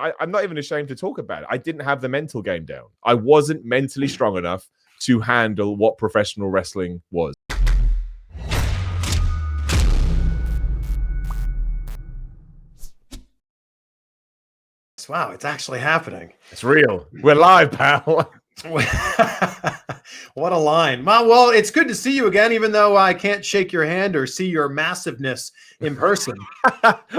I'm not even ashamed to talk about it. I didn't have the mental game down. I wasn't mentally strong enough to handle what professional wrestling was. Wow, it's actually happening. It's real. We're live, pal. What a line. Well, it's good to see you again, even though I can't shake your hand or see your massiveness in person.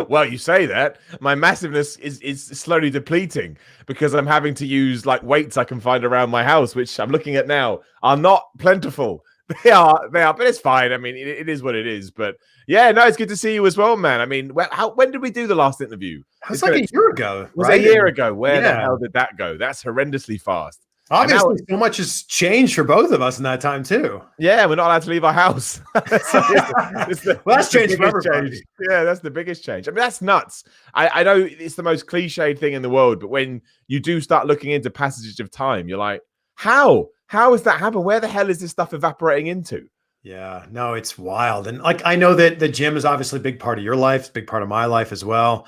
Well, you say that. My massiveness is slowly depleting because I'm having to use like weights I can find around my house, which I'm looking at now, are not plentiful. They are, but it's fine. I mean, it is what it is. But yeah, no, it's good to see you as well, man. I mean, when did we do the last interview? It was like a year ago. It was a year ago. Where the hell did that go? That's horrendously fast. Obviously, so much has changed for both of us in that time too. Yeah, we're not allowed to leave our house. That's changed for everybody. Change. Yeah, that's the biggest change. I mean, that's nuts. I know it's the most cliched thing in the world, but when you do start looking into passage of time, you're like, how? How has that happened? Where the hell is this stuff evaporating into? Yeah, no, it's wild. And like, I know that the gym is obviously a big part of your life, it's a big part of my life as well.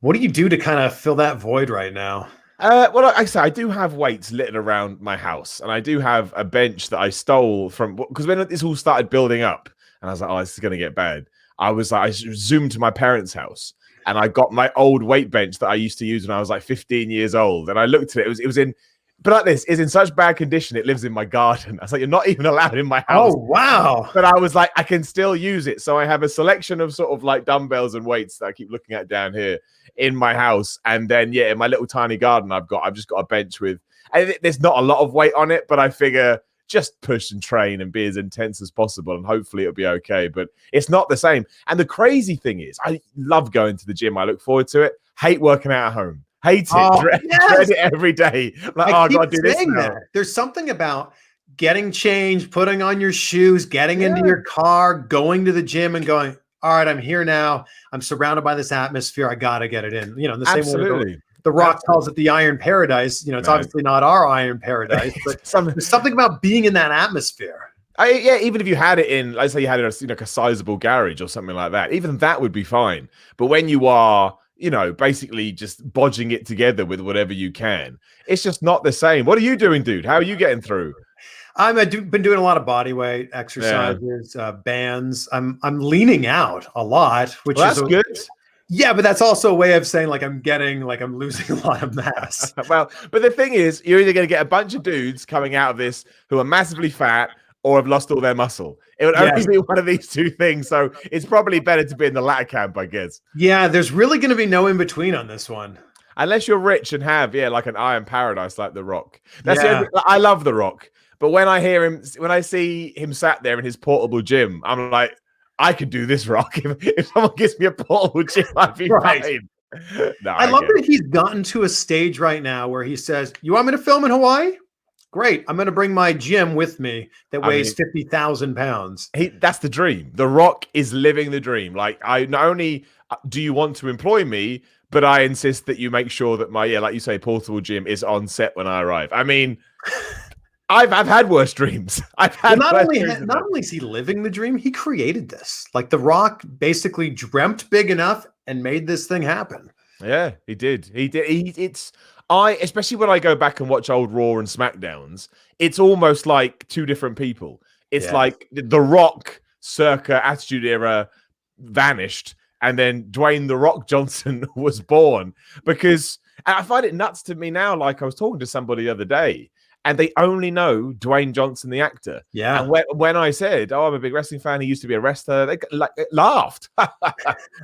What do you do to kind of fill that void right now? Well, like I say, I do have weights littered around my house, and I do have a bench that I stole from, because when this all started building up, and I was like, oh, this is going to get bad. I zoomed to my parents' house, and I got my old weight bench that I used to use when I was like 15 years old, and I looked at it. It was in, but like this, is in such bad condition, it lives in my garden. I was like, you're not even allowed in my house. Oh, wow. But I was like, I can still use it. So I have a selection of sort of like dumbbells and weights that I keep looking at down here in my house. And then, yeah, in my little tiny garden, I've just got a bench with, and there's not a lot of weight on it, but I figure just push and train and be as intense as possible, and hopefully it'll be okay. But it's not the same. And the crazy thing is, I love going to the gym. I look forward to it. Hate working out at home. Hate it. Dread it every day. Like, I gotta do this now. There's something about getting changed, putting on your shoes, getting into your car, going to the gym and going, all right, I'm here now. I'm surrounded by this atmosphere. I got to get it in. You know, in the same way the Rock calls it the Iron Paradise. You know, it's obviously not our Iron Paradise, but there's something about being in that atmosphere. Yeah, even if you had it in, let's say you had it in like a sizable garage or something like that, even that would be fine. But when you are, you know, basically just bodging it together with whatever you can, it's just not the same. What are you doing, dude? How are you getting through? I've been doing a lot of body weight exercises, bands. I'm leaning out a lot, which is good. Yeah, but that's also a way of saying like I'm losing a lot of mass. Well, but the thing is, you're either going to get a bunch of dudes coming out of this who are massively fat or have lost all their muscle. It would only be one of these two things. So it's probably better to be in the latter camp, I guess. Yeah, there's really going to be no in between on this one. Unless you're rich and have, like an Iron Paradise like The Rock. I love The Rock. But when I see him sat there in his portable gym, I'm like, I could do this, Rock. If someone gives me a portable gym, I'd be fine. No, I love that he's gotten to a stage right now where he says, you want me to film in Hawaii? Great. I'm going to bring my gym with me that weighs 50,000 pounds. That's the dream. The Rock is living the dream. Like, I not only do you want to employ me, but I insist that you make sure that my, like you say, portable gym is on set when I arrive. I mean, I've had worse dreams. Not only is he living the dream, he created this. Like The Rock basically dreamt big enough and made this thing happen. Yeah, he did. Especially when I go back and watch old Raw and SmackDowns, it's almost like two different people. It's like The Rock circa Attitude Era vanished, and then Dwayne The Rock Johnson was born. Because, and I find it nuts to me now, like I was talking to somebody the other day, and they only know Dwayne Johnson, the actor. Yeah. And when I said, I'm a big wrestling fan, he used to be a wrestler, they laughed. I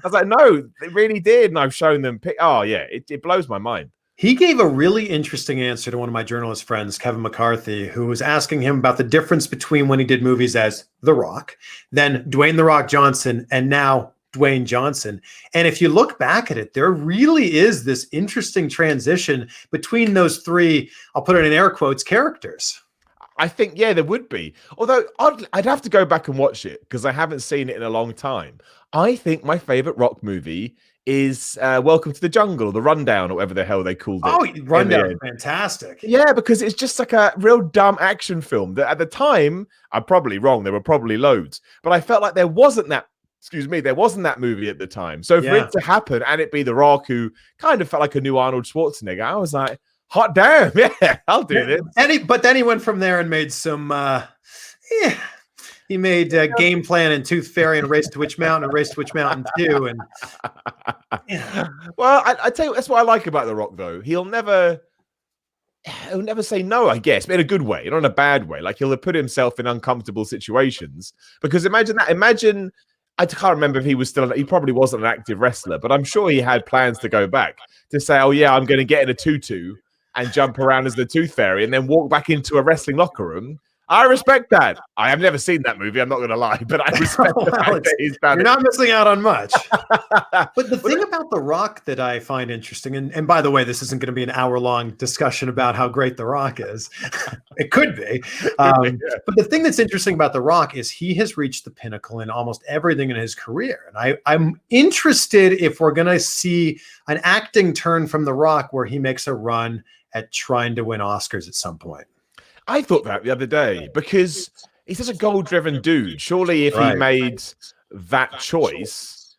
was like, no, they really did. And I've shown them. It blows my mind. He gave a really interesting answer to one of my journalist friends, Kevin McCarthy, who was asking him about the difference between when he did movies as The Rock, then Dwayne The Rock Johnson, and now Dwayne Johnson. And if you look back at it, there really is this interesting transition between those three, I'll put it in air quotes, characters. I think, there would be. Although I'd have to go back and watch it because I haven't seen it in a long time. I think my favorite Rock movie is Welcome to the Jungle, The Rundown, or whatever the hell they called it. Oh, Rundown, fantastic. Yeah, because it's just like a real dumb action film that at the time, I'm probably wrong, there were probably loads, but I felt like there wasn't that excuse me, there wasn't that movie at the time. So for Yeah. it to happen and it be The Rock, who kind of felt like a new Arnold Schwarzenegger, I was like, hot damn, yeah, I'll do this. But then he went from there and made some. He made Game Plan and Tooth Fairy and Race to Witch Mountain and Race to Witch Mountain 2. And well, I tell you, that's what I like about The Rock, though. He'll never say no, I guess, but in a good way, not in a bad way. Like, he'll put himself in uncomfortable situations. Because imagine that. Imagine, I can't remember if he was still, he probably wasn't an active wrestler, but I'm sure he had plans to go back to say, oh, yeah, I'm going to get in a tutu and jump around as the Tooth Fairy and then walk back into a wrestling locker room. I respect that. I have never seen that movie. I'm not going to lie, but I respect the fact that he's done You're not missing out on much. But the thing about The Rock that I find interesting, and by the way, this isn't going to be an hour-long discussion about how great The Rock is. It could be. But the thing that's interesting about The Rock is he has reached the pinnacle in almost everything in his career. And I'm interested if we're going to see an acting turn from The Rock where he makes a run at trying to win Oscars at some point. I thought that the other day because he's such a goal-driven dude. Surely if he made that choice,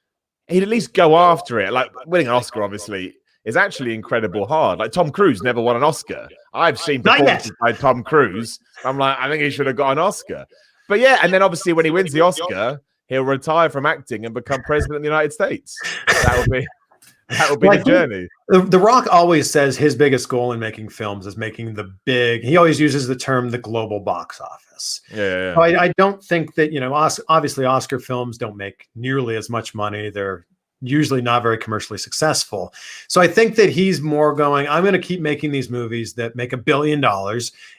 he'd at least go after it. Like, winning an Oscar, obviously, is actually incredible hard. Like, Tom Cruise never won an Oscar. I've seen performances by Tom Cruise. I'm like, I think he should have got an Oscar. But yeah, and then obviously when he wins the Oscar, he'll retire from acting and become president of the United States. That would be the journey. The Rock always says his biggest goal in making films is making the big. He always uses the term the global box office. Yeah. So I don't think that, obviously Oscar films don't make nearly as much money. They're usually not very commercially successful. So I think that he's more going, I'm going to keep making these movies that make $1 billion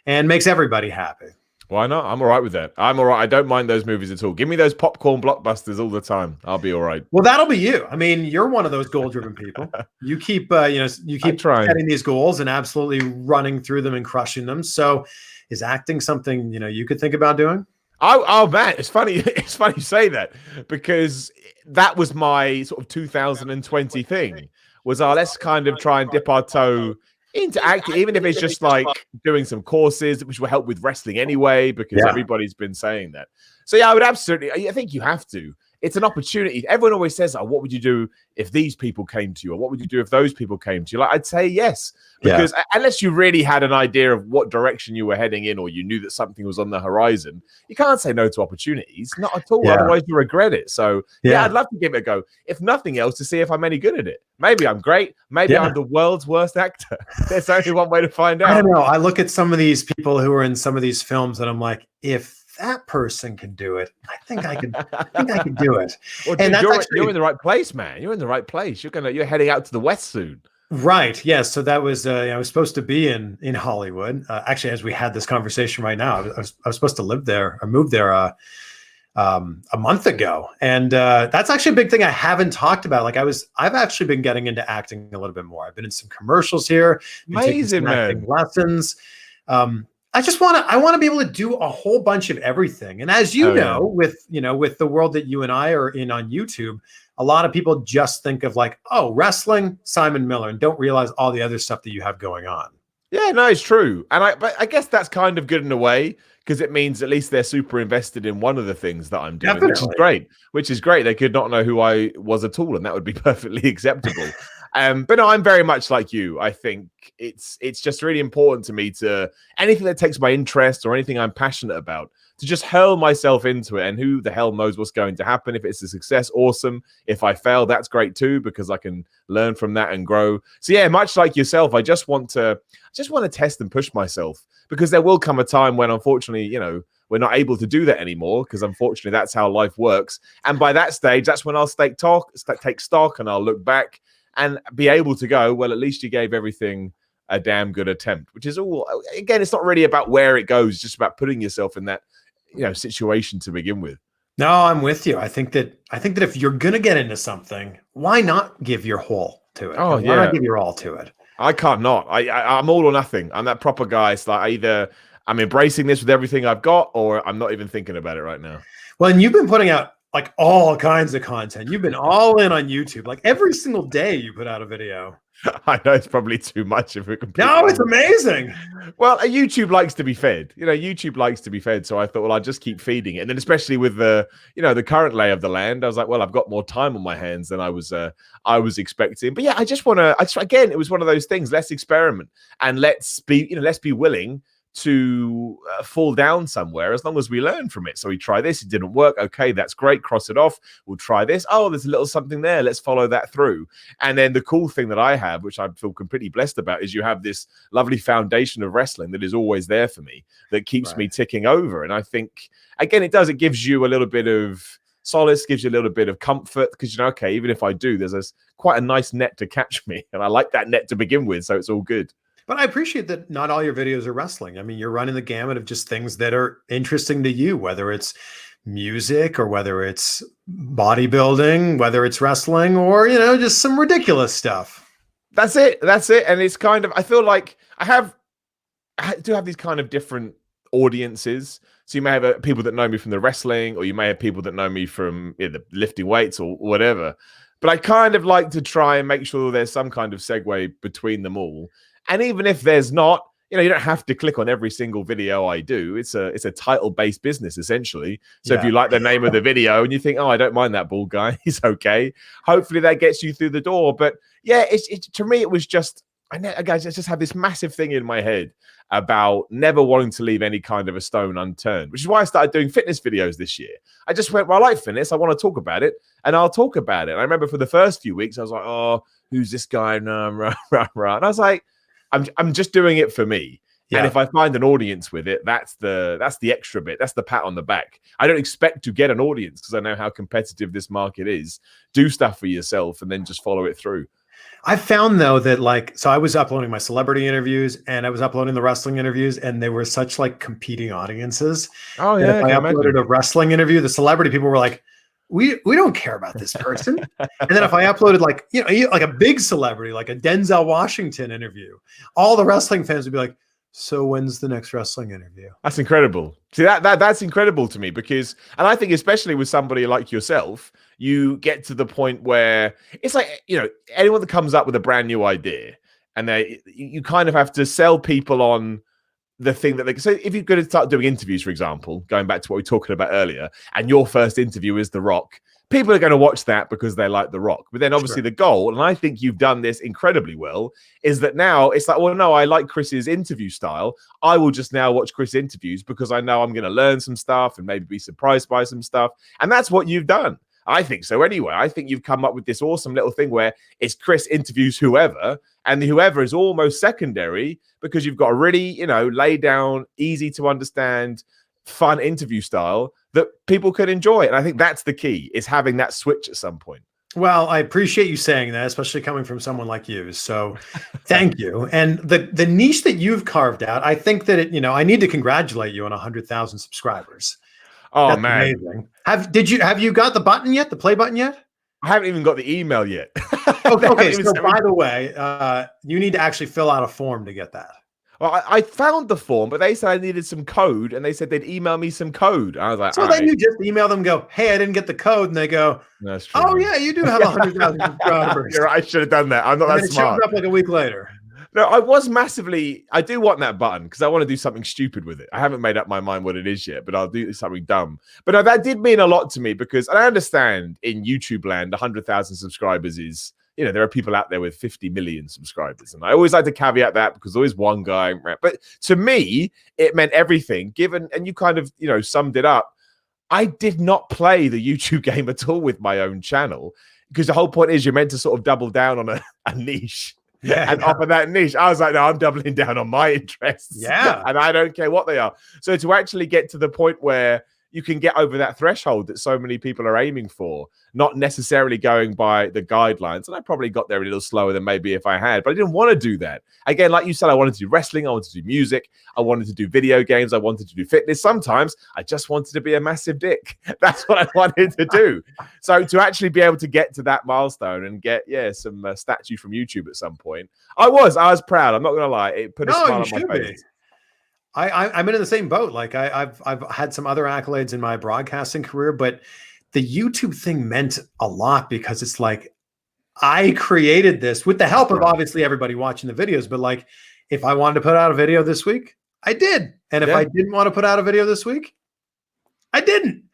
and makes everybody happy. Why not? I'm all right with that. I'm all right. I don't mind those movies at all. Give me those popcorn blockbusters all the time. I'll be all right. Well, that'll be you. I mean, you're one of those goal-driven people. You keep, setting these goals and absolutely running through them and crushing them. So, is acting something you could think about doing? Oh man, it's funny. It's funny you say that because that was my sort of 2020 thing. Was let's kind of try and dip our toe into acting, even if it's just like doing some courses, which will help with wrestling anyway, because everybody's been saying that. So yeah, I would absolutely. I think you have to. It's an opportunity. Everyone always says, "Oh, what would you do if these people came to you, or what would you do if those people came to you?" Like, I'd say yes, because unless you really had an idea of what direction you were heading in, or you knew that something was on the horizon, you can't say no to opportunities, not at all. Otherwise, you regret it. So yeah, I'd love to give it a go. If nothing else, to see if I'm any good at it. Maybe I'm great. Maybe I'm the world's worst actor. There's only one way to find out. I don't know. I look at some of these people who are in some of these films, and I'm like, if that person can do it, I think I could do it. Well, dude, you're in the right place, man. You're in the right place. You're heading out to the West soon. Right. Yes. So that was I was supposed to be in Hollywood. Actually, as we had this conversation right now, I was supposed to live there or move there a month ago, and that's actually a big thing I haven't talked about. Like I've actually been getting into acting a little bit more. I've been in some commercials here. Amazing, man. Lessons. I want to be able to do a whole bunch of everything. And as with the world that you and I are in on YouTube, a lot of people just think of like, oh, wrestling, Simon Miller, and don't realize all the other stuff that you have going on. Yeah, no, it's true. But I guess that's kind of good in a way, because it means at least they're super invested in one of the things that I'm doing, which is great. They could not know who I was at all, and that would be perfectly acceptable. But no, I'm very much like you. I think it's just really important to me to anything that takes my interest or anything I'm passionate about, to just hurl myself into it. And who the hell knows what's going to happen? If it's a success, awesome. If I fail, that's great too, because I can learn from that and grow. So yeah, much like yourself, I just want to test and push myself, because there will come a time when, unfortunately, we're not able to do that anymore, because unfortunately that's how life works. And by that stage, that's when I'll take stock and I'll look back and be able to go, well, at least you gave everything a damn good attempt, which is all, again, it's not really about where it goes, it's just about putting yourself in that, situation to begin with. No, I'm with you. I think that if you're going to get into something, why not give your whole to it? Why not give your all to it? I can't not. I'm all or nothing. I'm that proper guy. It's like either I'm embracing this with everything I've got, or I'm not even thinking about it right now. Well, and you've been putting out like all kinds of content. You've been all in on YouTube. Like every single day you put out a video. I know it's probably too much if we're completely No, it's honest. amazing. Well, YouTube likes to be fed. YouTube likes to be fed. So I thought, well, I'll just keep feeding it. And then, especially with the current lay of the land, I was like, well, I've got more time on my hands than I was expecting. But yeah, I just want to. Again, it was one of those things. Let's experiment and let's be willing to fall down somewhere as long as we learn from it. So we try this, it didn't work. Okay, that's great. Cross it off. We'll try this. Oh, there's a little something there. Let's follow that through. And then the cool thing that I have, which I feel completely blessed about, is you have this lovely foundation of wrestling that is always there for me, that keeps me ticking over. And I think, again, it gives you a little bit of solace, gives you a little bit of comfort, because okay, even if I do, there's quite a nice net to catch me. And I like that net to begin with. So it's all good. But I appreciate that not all your videos are wrestling. I mean, you're running the gamut of just things that are interesting to you, whether it's music or whether it's bodybuilding, whether it's wrestling, or, just some ridiculous stuff. That's it. And it's kind of, I feel like I do have these kind of different audiences. So you may have people that know me from the wrestling, or you may have people that know me from the lifting weights or whatever. But I kind of like to try and make sure there's some kind of segue between them all. And even if there's not, you don't have to click on every single video I do. It's a title-based business, essentially. So if you like the name of the video and you think, oh, I don't mind that bald guy, he's okay. Hopefully that gets you through the door. But yeah, to me, it was just, I just have this massive thing in my head about never wanting to leave any kind of a stone unturned, which is why I started doing fitness videos this year. I just went, well, I like fitness. I want to talk about it, and I'll talk about it. And I remember for the first few weeks, I was like, oh, who's this guy? No, rah, rah, rah. And I was like, I'm just doing it for me. Yeah. And if I find an audience with it, that's the extra bit. That's the pat on the back. I don't expect to get an audience because I know how competitive this market is. Do stuff for yourself and then just follow it through. I found though that so I was uploading my celebrity interviews and I was uploading the wrestling interviews, and they were such competing audiences. Oh yeah. If I uploaded a wrestling interview, the celebrity people were like, we don't care about this person. And then if I uploaded like a big celebrity, like a Denzel Washington interview, all the wrestling fans would be like, so when's the next wrestling interview? That's incredible. See, that's incredible to me, because, and I think especially with somebody like yourself, you get to the point where it's like, anyone that comes up with a brand new idea, and you kind of have to sell people on the thing that so if you're going to start doing interviews, for example, going back to what we were talking about earlier, and your first interview is The Rock, people are going to watch that because they like The Rock. But then obviously the goal, and I think you've done this incredibly well, is that now it's like, well, no, I like Chris's interview style. I will just now watch Chris interviews because I know I'm going to learn some stuff and maybe be surprised by some stuff. And that's what you've done. I think so anyway. I think you've come up with this awesome little thing where it's Chris interviews whoever, and the whoever is almost secondary because you've got a really, lay down, easy to understand, fun interview style that people can enjoy. And I think that's the key, is having that switch at some point. Well, I appreciate you saying that, especially coming from someone like you. So thank you. And the niche that you've carved out, I think that I need to congratulate you on 100,000 subscribers. Oh, that's man. Amazing. Have you got the button yet? The play button yet? I haven't even got the email yet. Okay. So by the way, you need to actually fill out a form to get that. Well, I found the form, but they said I needed some code, and they said they'd email me some code. I was like, so then you just email them, go, hey, I didn't get the code, and they go, that's true. Oh yeah, you do have 100,000 subscribers. You're right, I should have done that. I'm not that smart. It shows up like a week later. No, I do want that button because I want to do something stupid with it. I haven't made up my mind what it is yet, but I'll do something dumb. But no, that did mean a lot to me because, and I understand in YouTube land, 100,000 subscribers is, there are people out there with 50 million subscribers. And I always like to caveat that because there's always one guy. But to me, it meant everything. Given, and you kind of, summed it up. I did not play the YouTube game at all with my own channel because the whole point is you're meant to sort of double down on a niche. And offer that niche. I was like, no, I'm doubling down on my interests. Yeah. And I don't care what they are. So to actually get to the point where you can get over that threshold that so many people are aiming for, not necessarily going by the guidelines. And I probably got there a little slower than maybe if I had, but I didn't want to do that. Again, like you said, I wanted to do wrestling. I wanted to do music. I wanted to do video games. I wanted to do fitness. Sometimes I just wanted to be a massive dick. That's what I wanted to do. So to actually be able to get to that milestone and get, some statue from YouTube at some point, I was proud. I'm not going to lie. It put a smile on my face. I'm in the same boat. Like I've had some other accolades in my broadcasting career, but the YouTube thing meant a lot because it's like I created this with the help of obviously everybody watching the videos, but like if I wanted to put out a video this week, I did. And if I didn't want to put out a video this week, I didn't.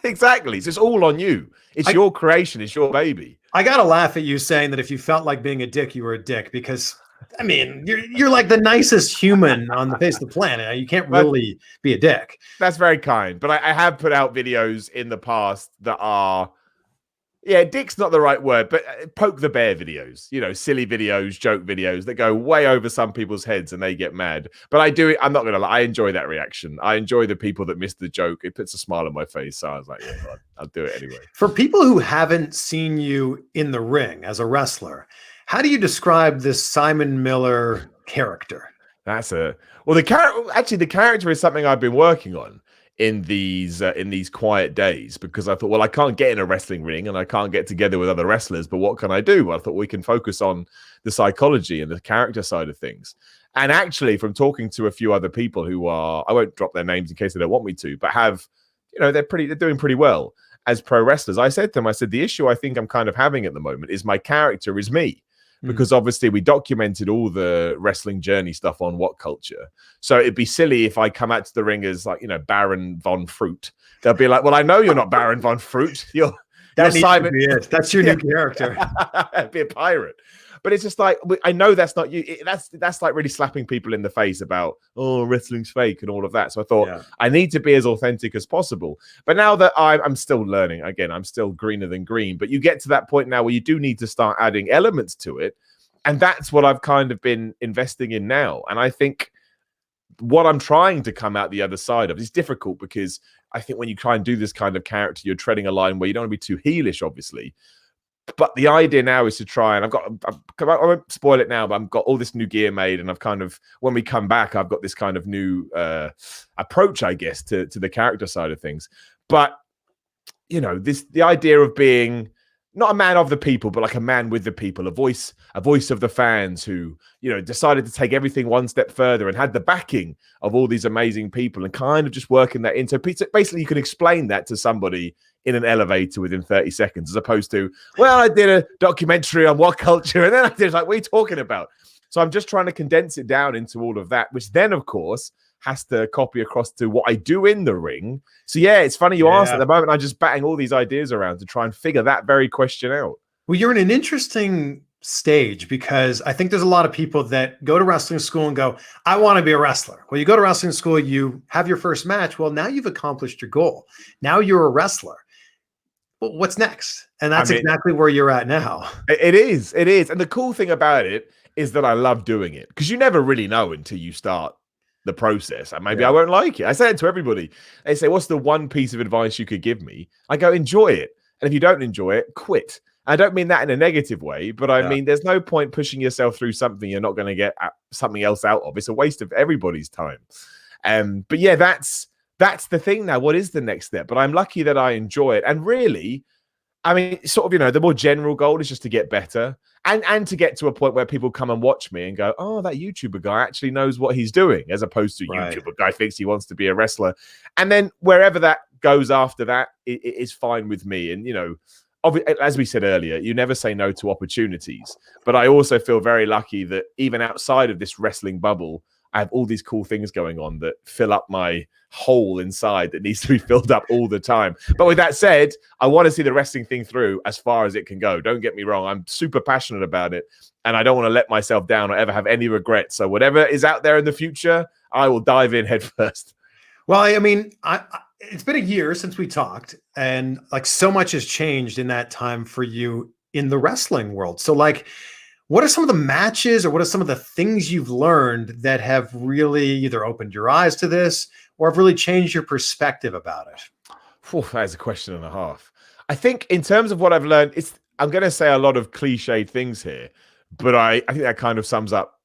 Exactly. So it's all on you. It's your creation. It's your baby. I got to laugh at you saying that if you felt like being a dick, you were a dick, because I mean, you're like the nicest human on the face of the planet. You can't really be a dick. That's very kind. But I have put out videos in the past that are, yeah, dick's not the right word, but poke the bear videos, you know, silly videos, joke videos that go way over some people's heads and they get mad. But I do it. I'm not going to lie. I enjoy that reaction. I enjoy the people that miss the joke. It puts a smile on my face. So I was like, yeah, I'll do it anyway. For people who haven't seen you in the ring as a wrestler, how do you describe this Simon Miller character? Well, the character is something I've been working on in these quiet days, because I thought, well, I can't get in a wrestling ring and I can't get together with other wrestlers, but what can I do? Well, I thought we can focus on the psychology and the character side of things. And actually, from talking to a few other people who are, I won't drop their names in case they don't want me to, but have, you know, they're doing pretty well as pro wrestlers. I said to them, the issue I think I'm kind of having at the moment is my character is me. Because obviously we documented all the wrestling journey stuff on WhatCulture. So it'd be silly if I come out to the ring as like, you know, Baron von Fruit. They'll be like, well, I know you're not Baron von Fruit. You're Simon. That's your new character. Be a pirate. But it's just like, I know that's not you. That's like really slapping people in the face about, oh, wrestling's fake and all of that. So I thought I need to be as authentic as possible. But now that I'm still learning, again, I'm still greener than green. But you get to that point now where you do need to start adding elements to it. And that's what I've kind of been investing in now. And I think what I'm trying to come out the other side of is difficult, because I think when you try and do this kind of character, you're treading a line where you don't want to be too heelish, obviously. But the idea now is to try, and I won't spoil it now, but I've got all this new gear made, and I've kind of, when we come back, I've got this kind of new approach, I guess, to the character side of things. But, you know, the idea of being not a man of the people, but like a man with the people, a voice of the fans who, you know, decided to take everything one step further and had the backing of all these amazing people, and kind of just working that into. Basically, you can explain that to somebody in an elevator within 30 seconds, as opposed to, well, I did a documentary on WhatCulture, and then I did, like, what are you talking about? So I'm just trying to condense it down into all of that, which then, of course, has to copy across to what I do in the ring. So yeah, it's funny you asked. At the moment, I'm just batting all these ideas around to try and figure that very question out. Well, you're in an interesting stage, because I think there's a lot of people that go to wrestling school and go, I want to be a wrestler. Well, you go to wrestling school, you have your first match. Well, now you've accomplished your goal. Now you're a wrestler. Well, what's next? And that's exactly where you're at now. It is. And the cool thing about it is that I love doing it, because you never really know until you start the process, and maybe I won't like it. I say it to everybody. They say, what's the one piece of advice you could give me? I go, enjoy it. And if you don't enjoy it, quit. I don't mean that in a negative way, but I mean, there's no point pushing yourself through something you're not going to get something else out of. It's a waste of everybody's time. But yeah, that's the thing now. What is the next step? But I'm lucky that I enjoy it. And really, I mean, sort of, you know, the more general goal is just to get better, and to get to a point where people come and watch me and go, oh, that YouTuber guy actually knows what he's doing, as opposed to YouTuber guy thinks he wants to be a wrestler. And then wherever that goes after that, it is fine with me. And, you know, as we said earlier, you never say no to opportunities. But I also feel very lucky that even outside of this wrestling bubble, I have all these cool things going on that fill up my hole inside that needs to be filled up all the time. But with that said, I want to see the wrestling thing through as far as it can go. Don't get me wrong. I'm super passionate about it, and I don't want to let myself down or ever have any regrets. So whatever is out there in the future, I will dive in head first. Well, I mean, it's been a year since we talked, and like so much has changed in that time for you in the wrestling world. So like, what are some of the matches, or what are some of the things you've learned that have really either opened your eyes to this or have really changed your perspective about it? That's a question and a half. I think in terms of what I've learned, I'm going to say a lot of cliched things here, but I think that kind of sums up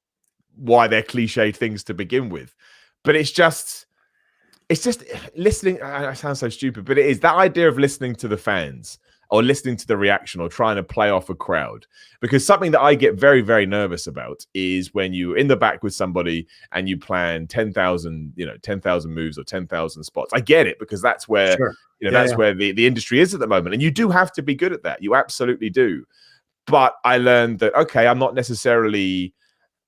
why they're cliched things to begin with. But it's just listening. I sound so stupid, but it is that idea of listening to the fans, or listening to the reaction, or trying to play off a crowd. Because something that I get very, very nervous about is when you're in the back with somebody and you plan 10,000 moves or 10,000 spots. I get it, because that's where, where the industry is at the moment. And you do have to be good at that. You absolutely do. But I learned that, okay, I'm not necessarily,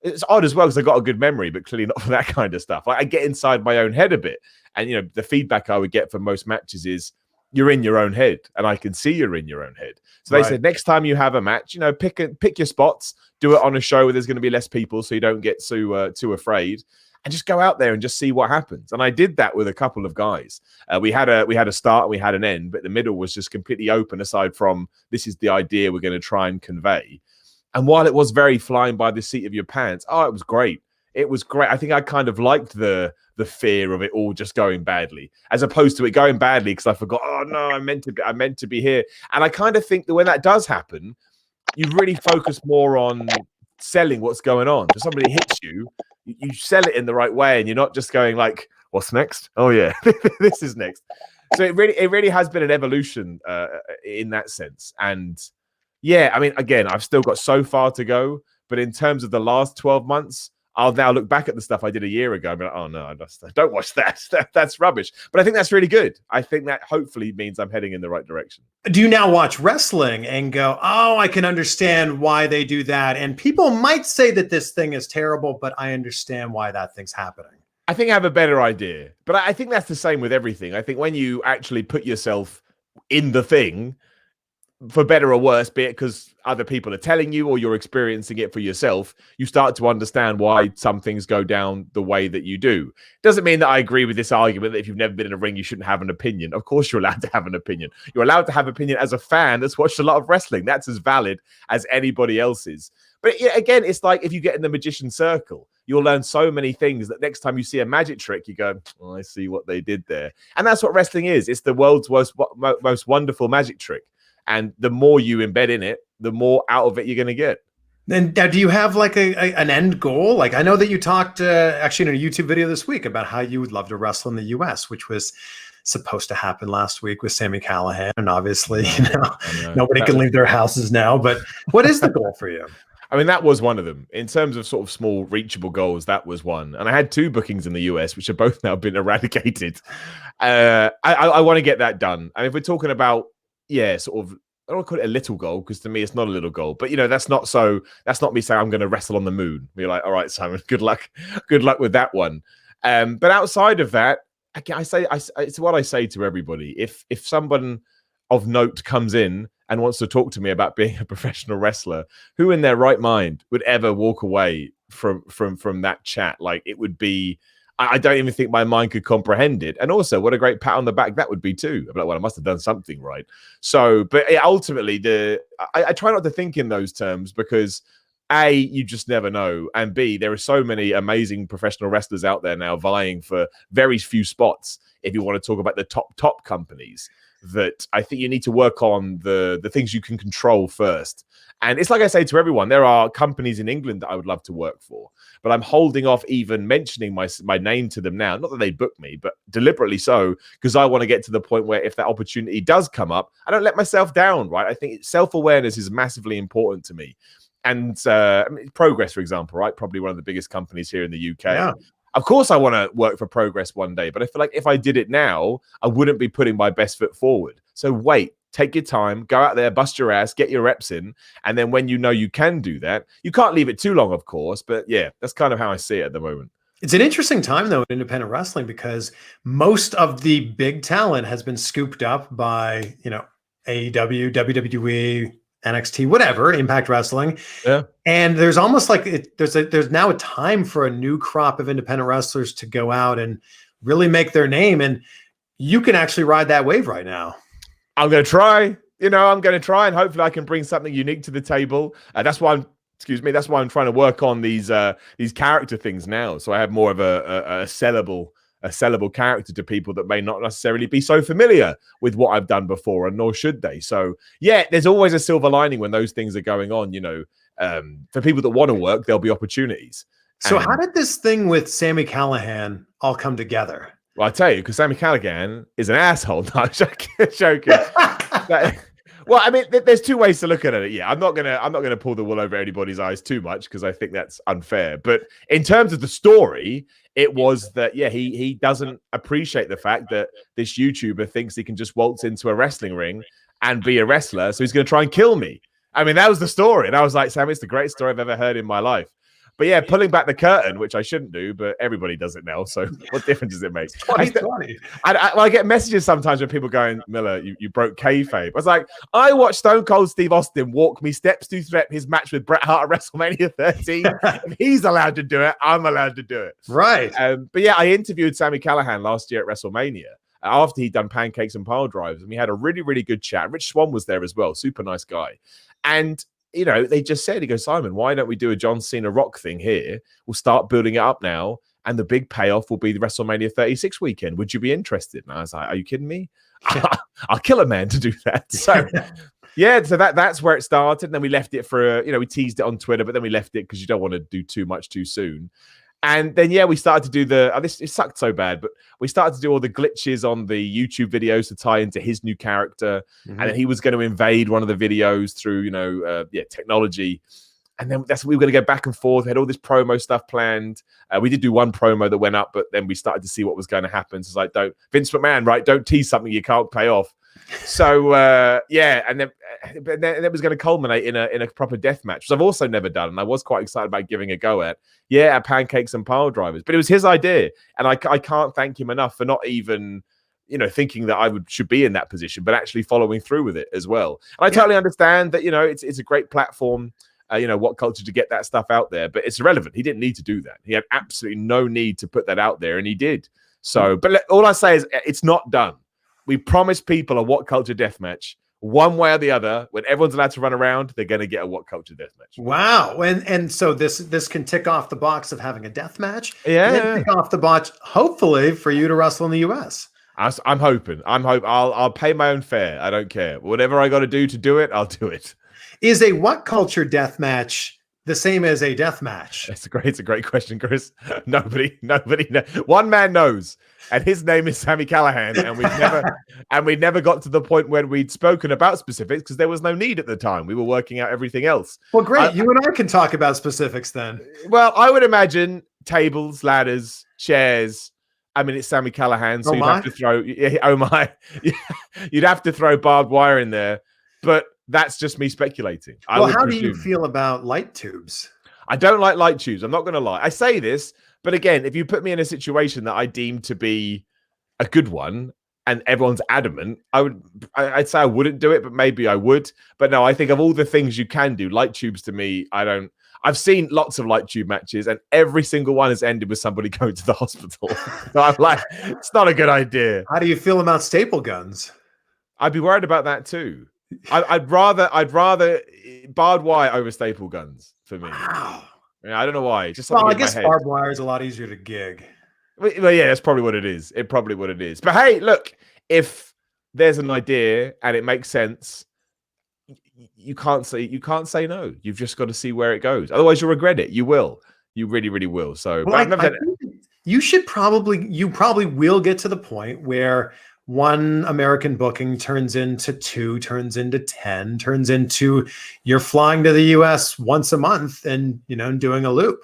it's odd as well because I got a good memory, but clearly not for that kind of stuff. Like I get inside my own head a bit. And, you know, the feedback I would get from most matches is you're in your own head and I can see you're in your own head. So they said, next time you have a match, you know, pick your spots, do it on a show where there's going to be less people so you don't get too afraid. And just go out there and just see what happens. And I did that with a couple of guys. We had a start and we had an end, but the middle was just completely open aside from this is the idea we're going to try and convey. And while it was very flying by the seat of your pants, it was great. It was great. I think I kind of liked the fear of it all just going badly, as opposed to it going badly because I forgot, oh no, I meant to be here. And I kind of think that when that does happen, you really focus more on selling what's going on. So somebody hits you, you sell it in the right way, and you're not just going like, "What's next? Oh yeah, this is next." So it really has been an evolution in that sense. And yeah, I mean, again, I've still got so far to go, but in terms of the last 12 months, I'll now look back at the stuff I did a year ago and be like, oh no, don't watch that. That's rubbish. But I think that's really good. I think that hopefully means I'm heading in the right direction. Do you now watch wrestling and go, oh, I can understand why they do that? And people might say that this thing is terrible, but I understand why that thing's happening. I think I have a better idea. But I think that's the same with everything. I think when you actually put yourself in the thing, for better or worse, be it because other people are telling you or you're experiencing it for yourself, you start to understand why some things go down the way that you do. Doesn't mean that I agree with this argument that if you've never been in a ring, you shouldn't have an opinion. Of course, you're allowed to have an opinion. You're allowed to have an opinion as a fan that's watched a lot of wrestling. That's as valid as anybody else's. But yeah, again, it's like if you get in the magician circle, you'll learn so many things that next time you see a magic trick, you go, oh, I see what they did there. And that's what wrestling is. It's the world's most wonderful magic trick. And the more you embed in it, the more out of it you're going to get. And now, do you have like an end goal? Like I know that you talked actually in a YouTube video this week about how you would love to wrestle in the US, which was supposed to happen last week with Sami Callihan. And obviously, nobody can leave their houses now. But what is the goal for you? I mean, that was one of them. In terms of sort of small, reachable goals, that was one. And I had 2 bookings in the US, which have both now been eradicated. I want to get that done. And if we're talking about, sort of, I don't want to call it a little goal because to me it's not a little goal, but that's not me saying I'm going to wrestle on the moon. You're like, all right, Simon, good luck with that one. But outside of that, again, it's what I say to everybody. If someone of note comes in and wants to talk to me about being a professional wrestler, who in their right mind would ever walk away from that chat? Like it would be, I don't even think my mind could comprehend it. And also, what a great pat on the back that would be too. I'm like, well, I must have done something right. So, but ultimately, I try not to think in those terms because A, you just never know. And B, there are so many amazing professional wrestlers out there now vying for very few spots. If you want to talk about the top companies, that I think you need to work on the things you can control first. And it's like I say to everyone, there are companies in England that I would love to work for, but I'm holding off even mentioning my name to them now. Not that they book me, but deliberately so, because I want to get to the point where if that opportunity does come up, I don't let myself down, right? I think self-awareness is massively important to me. And Progress, for example, right? Probably one of the biggest companies here in the UK. Yeah. Of course, I want to work for Progress one day, but I feel like if I did it now, I wouldn't be putting my best foot forward. So wait, take your time, go out there, bust your ass, get your reps in. And then when you know you can do that, you can't leave it too long, of course. But yeah, that's kind of how I see it at the moment. It's an interesting time, though, in independent wrestling because most of the big talent has been scooped up by, AEW, WWE, NXT, whatever, Impact Wrestling. Yeah. And there's almost like there's now a time for a new crop of independent wrestlers to go out and really make their name. And you can actually ride that wave right now. I'm going to try. I'm going to try, and hopefully I can bring something unique to the table. That's why I'm trying to work on these character things now. So I have more of a sellable character to people that may not necessarily be so familiar with what I've done before, and nor should they. So yeah, there's always a silver lining when those things are going on. For people that want to work, there'll be opportunities. So how did this thing with Sami Callihan all come together? Well, I tell you, because Sami Callihan is an asshole. No, I'm joking. Well, I mean, there's 2 ways to look at it. Yeah, I'm not gonna pull the wool over anybody's eyes too much because I think that's unfair. But in terms of the story, it was that he doesn't appreciate the fact that this YouTuber thinks he can just waltz into a wrestling ring and be a wrestler, so he's going to try and kill me. I mean, that was the story. And I was like, Sam, it's the greatest story I've ever heard in my life. But yeah, pulling back the curtain, which I shouldn't do, but everybody does it now. So what difference does it make? 2020. I get messages sometimes when people going, Miller, you broke kayfabe. I was like, I watched Stone Cold Steve Austin walk me steps to step his match with Bret Hart at WrestleMania 13. If he's allowed to do it, I'm allowed to do it. Right. But yeah, I interviewed Sami Callihan last year at WrestleMania after he'd done pancakes and pile drives. And we had a really, really good chat. Rich Swann was there as well. Super nice guy. And you know, they just said, he goes, Simon, why don't we do a John Cena Rock thing here? We'll start building it up now. And the big payoff will be the WrestleMania 36 weekend. Would you be interested? And I was like, are you kidding me? I'll kill a man to do that. So, yeah, so that's where it started. And then we left it for, we teased it on Twitter, but then we left it because you don't want to do too much too soon. And then, yeah, we started to do it sucked so bad, but we started to do all the glitches on the YouTube videos to tie into his new character. Mm-hmm. And then he was going to invade one of the videos through, technology. And then we were going to go back and forth. We had all this promo stuff planned. We did do one promo that went up, but then we started to see what was going to happen. So it's like, Vince McMahon, right? Don't tease something you can't pay off. So and then it was going to culminate in a proper death match, which I've also never done, and I was quite excited about giving a go at pancakes and pile drivers. But it was his idea, and I can't thank him enough for not even thinking that I should be in that position, but actually following through with it as well. And I totally understand that it's a great platform. WhatCulture to get that stuff out there, but it's irrelevant. He didn't need to do that. He had absolutely no need to put that out there, and he did. So, but all I say is it's not done. We promised people a WhatCulture deathmatch. One way or the other, when everyone's allowed to run around, they're going to get a WhatCulture deathmatch. Wow. And so this can tick off the box of having a deathmatch. Yeah. And then tick off the box, hopefully, for you to wrestle in the US. I'm hoping. I'll pay my own fare. I don't care. Whatever I got to do it, I'll do it. Is a WhatCulture deathmatch the same as a deathmatch? It's a great question, Chris. Nobody knows. One man knows. And his name is Sami Callihan, and we never got to the point when we'd spoken about specifics because there was no need at the time. We were working out everything else. Well, great. You and I can talk about specifics then. Well, I would imagine tables, ladders, chairs. I mean, it's Sami Callihan, so you'd have to throw. Oh my! You'd have to throw barbed wire in there, but that's just me speculating. Well, how do you feel about light tubes? I don't like light tubes. I'm not going to lie. I say this. But again, if you put me in a situation that I deem to be a good one and everyone's adamant, I'd say I wouldn't do it, but maybe I would. But no, I think of all the things you can do, light tubes to me, I've seen lots of light tube matches and every single one has ended with somebody going to the hospital. So I'm like, it's not a good idea. How do you feel about staple guns? I'd be worried about that too. I'd rather barbed wire over staple guns for me. Wow. Yeah, I don't know why. Just I guess barbed wire is a lot easier to gig. Well, yeah, that's probably what it is. But hey, look, if there's an idea and it makes sense, you can't say no. You've just got to see where it goes. Otherwise, you'll regret it. You will. You really, really will. So, well, I think you probably will get to the point where one American booking turns into 2, turns into 10, turns into you're flying to the US once a month and, doing a loop.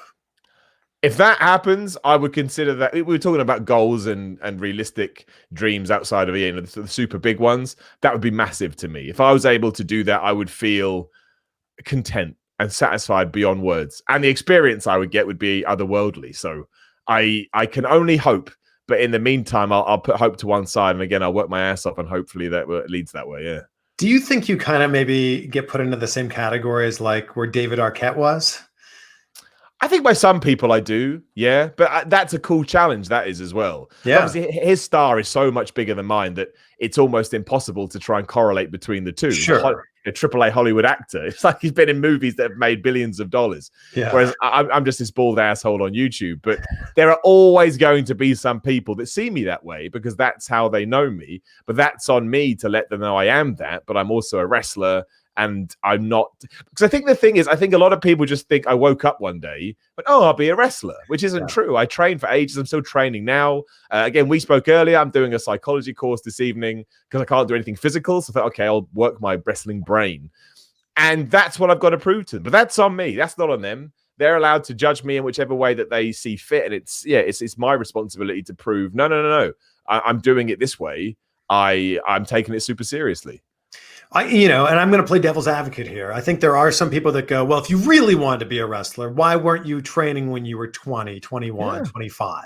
If that happens, I would consider that. We were talking about goals and realistic dreams outside of the super big ones. That would be massive to me. If I was able to do that, I would feel content and satisfied beyond words. And the experience I would get would be otherworldly. So I can only hope. But in the meantime, I'll put hope to one side. And again, I'll work my ass off and hopefully that leads that way. Yeah. Do you think you kind of maybe get put into the same category as like where David Arquette was? I think by some people I do. Yeah. But that's a cool challenge. That is as well. Yeah. Obviously, his star is so much bigger than mine that it's almost impossible to try and correlate between the two. Sure. A AAA Hollywood actor. It's like he's been in movies that have made billions of dollars. Yeah. Whereas I'm just this bald asshole on YouTube. But there are always going to be some people that see me that way because that's how they know me. But that's on me to let them know I am that. But I'm also a wrestler. And I'm not, because I think the thing is, I think a lot of people just think I woke up one day, but I'll be a wrestler, which isn't true. I trained for ages. I'm still training now. Again, we spoke earlier. I'm doing a psychology course this evening because I can't do anything physical. So I thought, okay, I'll work my wrestling brain. And that's what I've got to prove to them. But that's on me. That's not on them. They're allowed to judge me in whichever way that they see fit. And it's my responsibility to prove, no. I'm doing it this way. I'm taking it super seriously. And I'm going to play devil's advocate here. I think there are some people that go, well, if you really wanted to be a wrestler, why weren't you training when you were 20, 21, 25?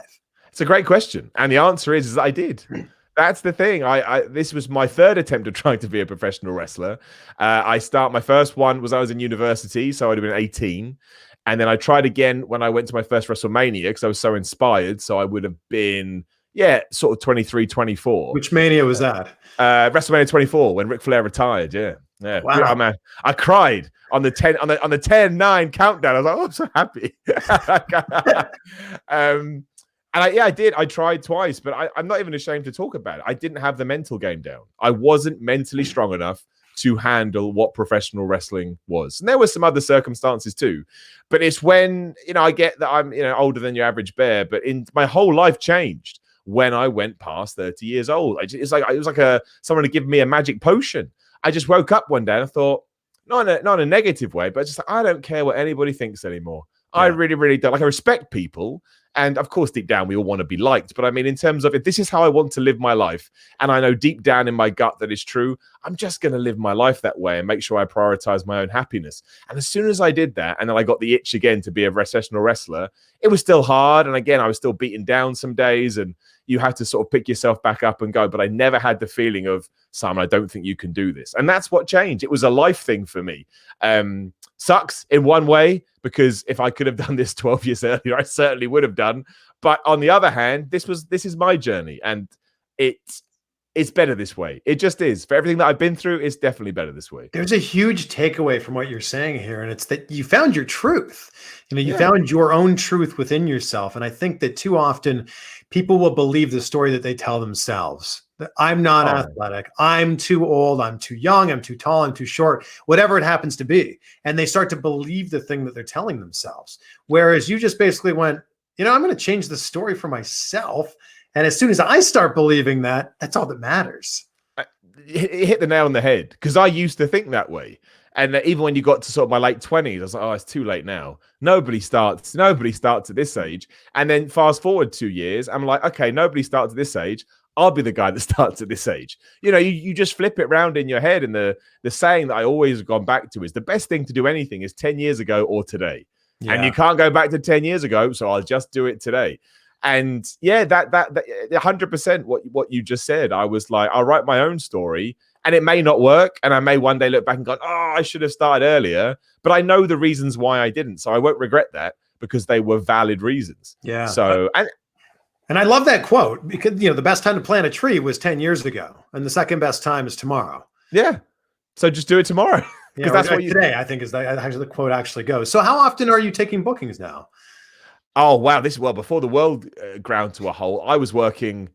It's a great question. And the answer is I did. That's the thing. This was my third attempt of trying to be a professional wrestler. My first one was I was in university, so I'd have been 18. And then I tried again when I went to my first WrestleMania because I was so inspired. So I would have been, sort of 23, 24. Which Mania was that? WrestleMania 24 when Ric Flair retired. Yeah. Wow. Man, I cried on the 10-9 countdown. I was like, oh, I'm so happy. And I did. I tried twice, but I'm not even ashamed to talk about it. I didn't have the mental game down. I wasn't mentally strong enough to handle what professional wrestling was. And there were some other circumstances too. But it's when, I get that I'm, older than your average bear, but my whole life changed when I went past 30 years old. It was like someone had given me a magic potion. I just woke up one day and I thought, not in a negative way, but just like, I don't care what anybody thinks anymore. Yeah. I really, really don't. Like, I respect people. And of course, deep down, we all want to be liked. But I mean, in terms of if this is how I want to live my life, and I know deep down in my gut that is true, I'm just going to live my life that way and make sure I prioritize my own happiness. And as soon as I did that, and then I got the itch again to be a professional wrestler, it was still hard. And again, I was still beaten down some days, and you had to sort of pick yourself back up and go. But I never had the feeling of, Simon, I don't think you can do this. And that's what changed. It was a life thing for me. Sucks in one way, because if I could have done this 12 years earlier, I certainly would have done. But on the other hand, this is my journey, and it's better this way. It just is. For everything that I've been through, it's definitely better this way. There's a huge takeaway from what you're saying here, and it's that you found your truth. You found your own truth within yourself. And I think that too often people will believe the story that they tell themselves. That I'm not athletic. I'm too old. I'm too young. I'm too tall. I'm too short, whatever it happens to be. And they start to believe the thing that they're telling themselves. Whereas you just basically went, I'm going to change the story for myself. And as soon as I start believing that, that's all that matters. It hit the nail on the head, because I used to think that way. And even when you got to sort of my late 20s, I was like, oh, it's too late now. Nobody starts at this age. And then fast forward 2 years, I'm like, okay, nobody starts at this age. I'll be the guy that starts at this age. You just flip it around in your head. And the saying that I always have gone back to is the best thing to do anything is 10 years ago or today. Yeah. And you can't go back to 10 years ago, so I'll just do it today. And that 100% what you just said. I was like, I'll write my own story, and it may not work. And I may one day look back and go, oh, I should have started earlier. But I know the reasons why I didn't. So I won't regret that, because they were valid reasons. Yeah. So, and I love that quote, because, the best time to plant a tree was 10 years ago. And the second best time is tomorrow. Yeah. So just do it tomorrow. Because that's what today, I think, is how the quote actually goes. So how often are you taking bookings now? Oh, wow. Before the world ground to a halt, I was working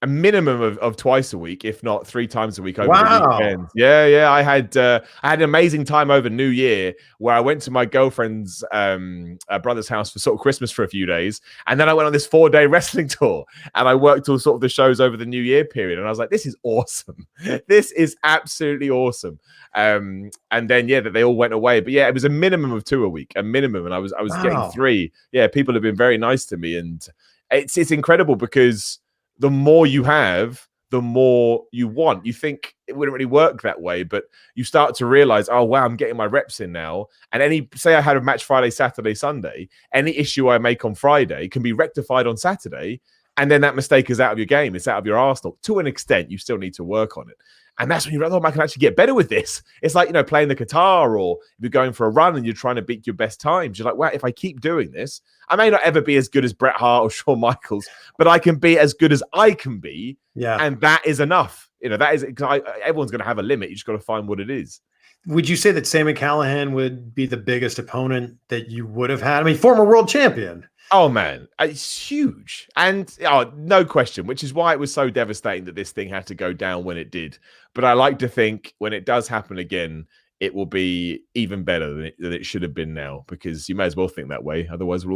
a minimum of twice a week, if not 3 times a week over the weekend. Yeah. I had an amazing time over New Year, where I went to my girlfriend's brother's house for sort of Christmas for a few days. And then I went on this 4-day wrestling tour, and I worked all sort of the shows over the New Year period. And I was like, this is awesome. This is absolutely awesome. And then, that they all went away. But it was a minimum of 2 a week, a minimum. And I was getting 3. Yeah, people have been very nice to me. And it's incredible, because the more you have, the more you want. You think it wouldn't really work that way, but you start to realize, oh, wow, I'm getting my reps in now. And say I had a match Friday, Saturday, Sunday, any issue I make on Friday can be rectified on Saturday. And then that mistake is out of your game. It's out of your arsenal. To an extent, you still need to work on it. And that's when you realize, oh, I can actually get better with this. It's like, playing the guitar, or if you're going for a run and you're trying to beat your best times. You're like, wow, if I keep doing this, I may not ever be as good as Bret Hart or Shawn Michaels, but I can be as good as I can be. Yeah. And that is enough. That is, everyone's going to have a limit. You just got to find what it is. Would you say that Sami Callihan would be the biggest opponent that you would have had? I mean, former world champion. Oh, man, it's huge. And no question, which is why it was so devastating that this thing had to go down when it did. But I like to think when it does happen again, it will be even better than it should have been now, because you may as well think that way. Otherwise, we'll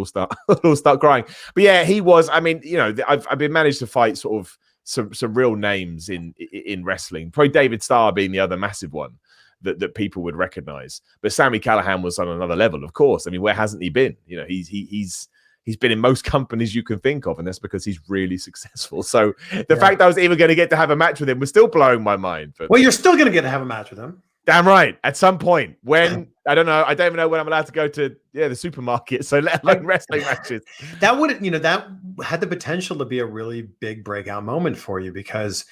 all start crying. But yeah, he was. I mean, I've been managed to fight sort of some real names in wrestling. Probably David Starr being the other massive one that people would recognize. But Sami Callihan was on another level, of course. I mean, where hasn't he been? He's he's been in most companies you can think of, and that's because he's really successful. So the fact I was even going to get to have a match with him was still blowing my mind. But well, you're still going to get to have a match with him. Damn right. At some point, when I don't know, I don't even know when I'm allowed to go to the supermarket. So let alone wrestling matches. That would, that had the potential to be a really big breakout moment for you, because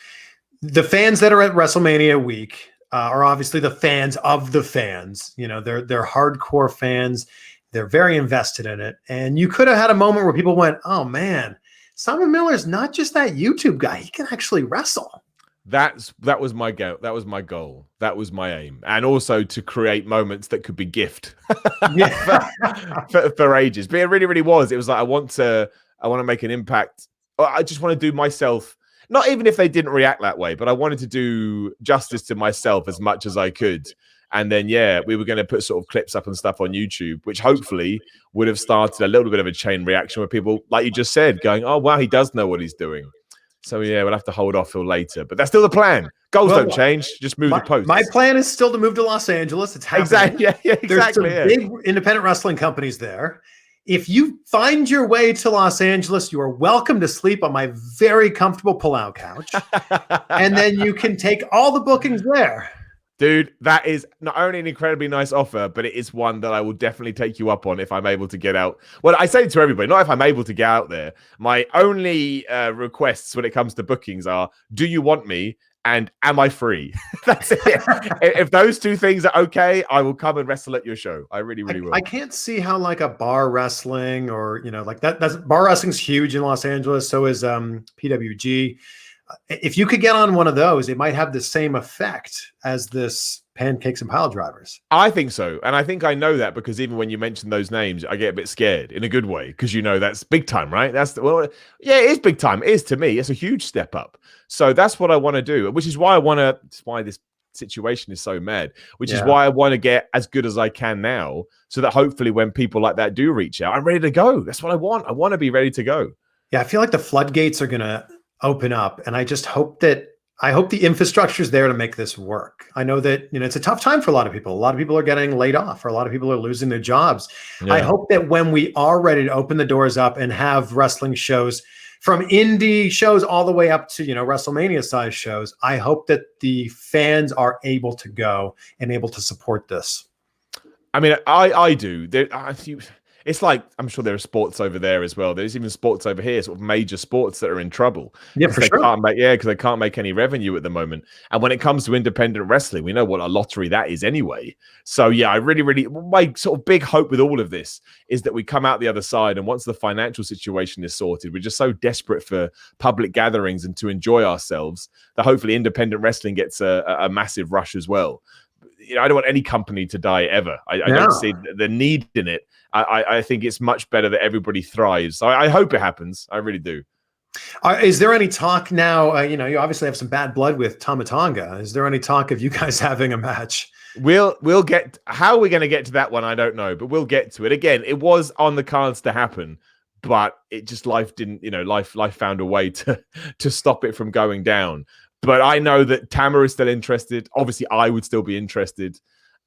the fans that are at WrestleMania week are obviously the fans of the fans. They're hardcore fans. They're very invested in it, and you could have had a moment where people went, "Oh man, Simon Miller's not just that YouTube guy; he can actually wrestle." That was my goal. That was my goal. That was my aim, and also to create moments that could be gift for ages. But it really, really was. It was like I want to make an impact. I just want to do myself. Not even if they didn't react that way, but I wanted to do justice to myself as much as I could. And then, we were going to put sort of clips up and stuff on YouTube, which hopefully would have started a little bit of a chain reaction where people, like you just said, going, "Oh wow, he does know what he's doing." So we'll have to hold off till later, but that's still the plan. Goals don't change; just move the posts. My plan is still to move to Los Angeles. It's happening. Exactly. Exactly. There's some big independent wrestling companies there. If you find your way to Los Angeles, you are welcome to sleep on my very comfortable pull-out couch, and then you can take all the bookings there. Dude, that is not only an incredibly nice offer, but it is one that I will definitely take you up on if I'm able to get out. Well, I say it to everybody, not if I'm able to get out there. My only requests when it comes to bookings are, do you want me? And am I free? That's it. If those two things are okay, I will come and wrestle at your show. I really, really will. I can't see how like a bar wrestling or, like that's bar wrestling's huge in Los Angeles. So is PWG. If you could get on one of those, it might have the same effect as this pancakes and pile drivers. I think so. And I think I know that because even when you mention those names, I get a bit scared in a good way because, that's big time, right? It is big time. It is to me. It's a huge step up. So that's what I want to do, which is why why this situation is so mad, which is why I want to get as good as I can now so that hopefully when people like that do reach out, I'm ready to go. That's what I want. I want to be ready to go. Yeah, I feel like the floodgates are going to open up, and I just hope the infrastructure is there to make this work. I know that it's a tough time for a lot of people. A lot of people are getting laid off, or a lot of people are losing their jobs. I hope that when we are ready to open the doors up and have wrestling shows, from indie shows all the way up to WrestleMania size shows, I hope that the fans are able to go and able to support this. I mean, I do. It's like, I'm sure there are sports over there as well. There's even sports over here, sort of major sports that are in trouble. Yeah, for sure. Because they can't make any revenue at the moment. And when it comes to independent wrestling, we know what a lottery that is anyway. So I really, my sort of big hope with all of this is that we come out the other side. And once the financial situation is sorted, we're just so desperate for public gatherings and to enjoy ourselves that hopefully independent wrestling gets a massive rush as well. I don't want any company to die ever. I don't see the need in it. I think it's much better that everybody thrives. I hope it happens. I really do. Is there any talk now? You obviously have some bad blood with Tama Tonga. Is there any talk of you guys having a match? We'll get. How we're going to get to that one, I don't know, but we'll get to it. Again, it was on the cards to happen, but it just life didn't. Life found a way to stop it from going down. But I know that Tama is still interested. Obviously, I would still be interested.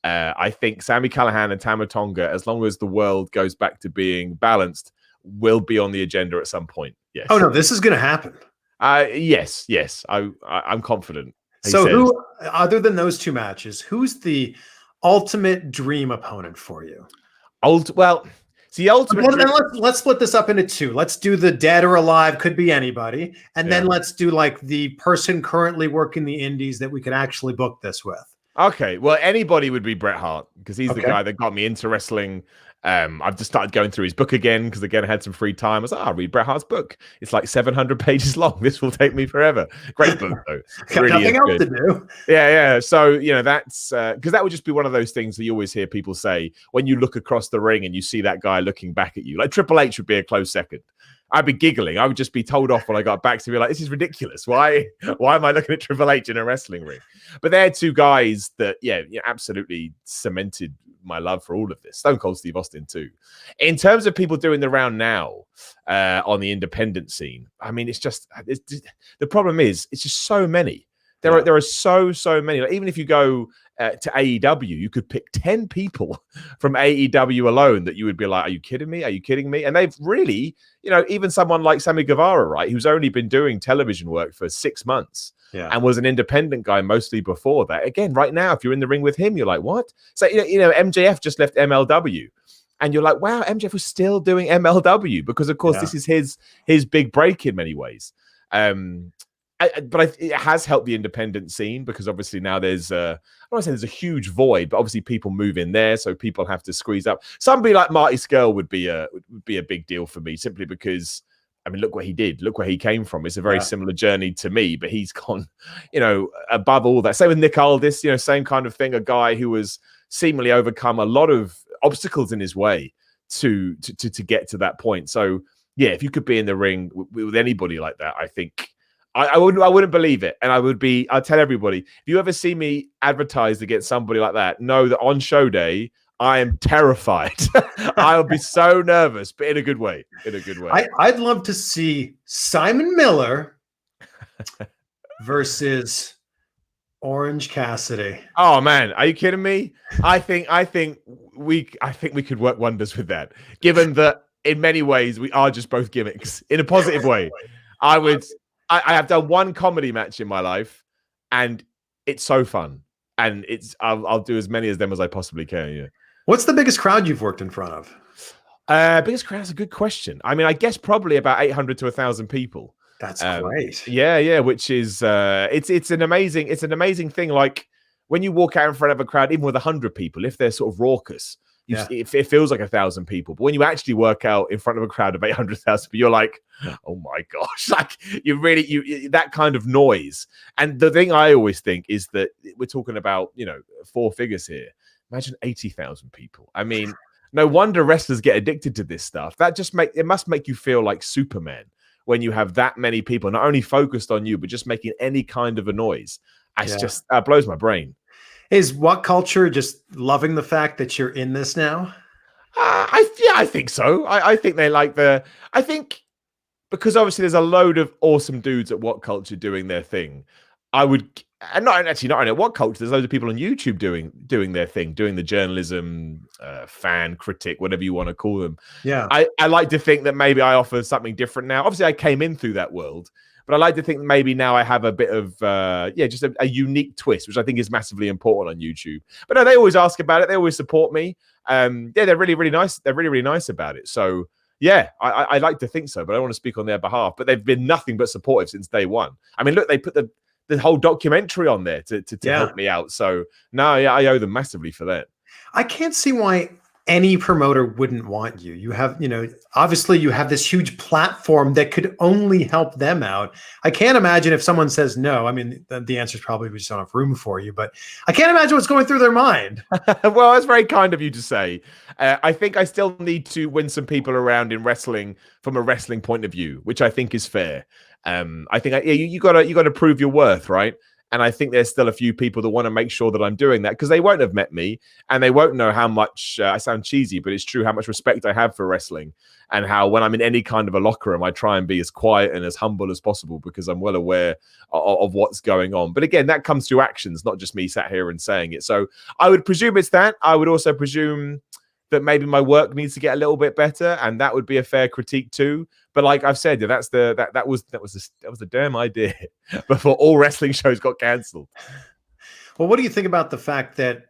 I think Sami Callihan and Tama Tonga, as long as the world goes back to being balanced, will be on the agenda at some point. Yes. Oh, no, this is going to happen. Yes. I'm confident. So who, other than those two matches, who's the ultimate dream opponent for you? The ultimate. Let's split this up into two. Let's do the dead or alive, could be anybody, and then let's do like the person currently working the indies that we could actually book this with. Okay, well, anybody would be Bret Hart because he's the guy that got me into wrestling. I've just started going through his book again because I had some free time. I was like, I'll read Bret Hart's book. It's like 700 pages long. This will take me forever. Great book though. Really nothing else to do. Yeah. So that's because that would just be one of those things that you always hear people say when you look across the ring and you see that guy looking back at you. Like Triple H would be a close second. I'd be giggling. I would just be told off when I got back to be like, this is ridiculous. Why am I looking at Triple H in a wrestling ring? But they're two guys that, absolutely cemented my love for all of this. Stone Cold Steve Austin too. In terms of people doing the round now on the independent scene, I mean, it's just the problem is it's just so many. There are so many. Like, even if you go to AEW, you could pick 10 people from AEW alone that you would be like, are you kidding me? Are you kidding me? And they've really, even someone like Sammy Guevara, right, who's only been doing television work for 6 months and was an independent guy mostly before that. Again, right now, if you're in the ring with him, you're like, what? So, MJF just left MLW. And you're like, wow, MJF was still doing MLW because, of course, this is his big break in many ways. But it has helped the independent scene because obviously now there's I don't want to say there's a huge void, but obviously people move in there, so people have to squeeze up. Somebody like Marty Scurll would be a big deal for me simply because, I mean, look what he did, look where he came from. It's a very similar journey to me, but he's gone, above all that. Same with Nick Aldis, same kind of thing. A guy who has seemingly overcome a lot of obstacles in his way to get to that point. So yeah, if you could be in the ring with anybody like that, I think. I wouldn't believe it. And I'll tell everybody, if you ever see me advertised against somebody like that, know that on show day, I am terrified. I'll be so nervous, but in a good way. I'd love to see Simon Miller versus Orange Cassidy. Oh man, are you kidding me? I think we could work wonders with that. Given that in many ways we are just both gimmicks in a positive way. I have done one comedy match in my life, and it's so fun. And I'll do as many of them as I possibly can. Yeah. What's the biggest crowd you've worked in front of? Biggest crowd is a good question. I mean, I guess probably about 800 to 1,000 people. That's great. Yeah. Which is it's an amazing thing. Like when you walk out in front of a crowd, even with 100 people, if they're sort of raucous, it feels like 1,000 people. But when you actually work out in front of a crowd of 800,000 people, you're like, oh my gosh, like you that kind of noise. And the thing I always think is that we're talking about, 4 figures here. Imagine 80,000 people. I mean, no wonder wrestlers get addicted to this stuff. It must make you feel like Superman when you have that many people, not only focused on you, but just making any kind of a noise. It's just blows my brain. Is WhatCulture just loving the fact that you're in this now? I think so. I think they like I think because obviously there's a load of awesome dudes at WhatCulture doing their thing. And not only at WhatCulture, there's loads of people on YouTube doing their thing, doing the journalism, fan, critic, whatever you want to call them. Yeah. I like to think that maybe I offer something different now. Obviously, I came in through that world. But I like to think that maybe now I have a bit of, just a unique twist, which I think is massively important on YouTube. But no, they always ask about it. They always support me. They're really, really nice. They're really, really nice about it. So, yeah, I like to think so, but I don't want to speak on their behalf. But they've been nothing but supportive since day one. I mean, look, they put the whole documentary on there to help me out. So, no, yeah, I owe them massively for that. I can't see why any promoter wouldn't want you. You have, obviously you have this huge platform that could only help them out. I can't imagine if someone says no. I mean, the answer is probably we just don't have room for you, but I can't imagine what's going through their mind. Well, that's very kind of you to say. I think I still need to win some people around in wrestling from a wrestling point of view, which I think is fair. I think you gotta prove your worth, right? And I think there's still a few people that want to make sure that I'm doing that because they won't have met me and they won't know how much, I sound cheesy, but it's true, how much respect I have for wrestling and how when I'm in any kind of a locker room, I try and be as quiet and as humble as possible because I'm well aware of what's going on. But again, that comes through actions, not just me sat here and saying it. So I would presume it's that. I would also presume that maybe my work needs to get a little bit better, and that would be a fair critique too. But like I've said, that was the damn idea before all wrestling shows got cancelled. Well, what do you think about the fact that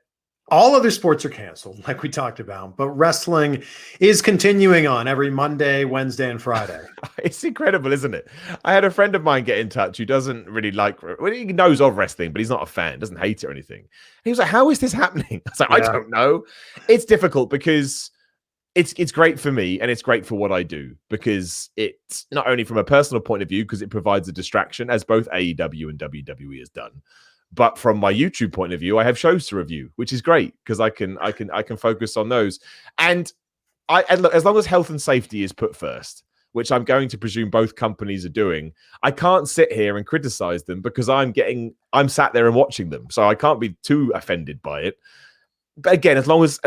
all other sports are canceled, like we talked about, but wrestling is continuing on every Monday, Wednesday, and Friday? It's incredible, isn't it? I had a friend of mine get in touch who doesn't really he knows of wrestling, but he's not a fan, doesn't hate it or anything. And he was like, how is this happening? I was like, I don't know. It's difficult because it's great for me and it's great for what I do because it's not only from a personal point of view, because it provides a distraction, as both AEW and WWE has done. But from my YouTube point of view, I have shows to review, which is great because I can focus on those. And look, as long as health and safety is put first, which I'm going to presume both companies are doing, I can't sit here and criticize them because I'm sat there and watching them, so I can't be too offended by it. But again, as long as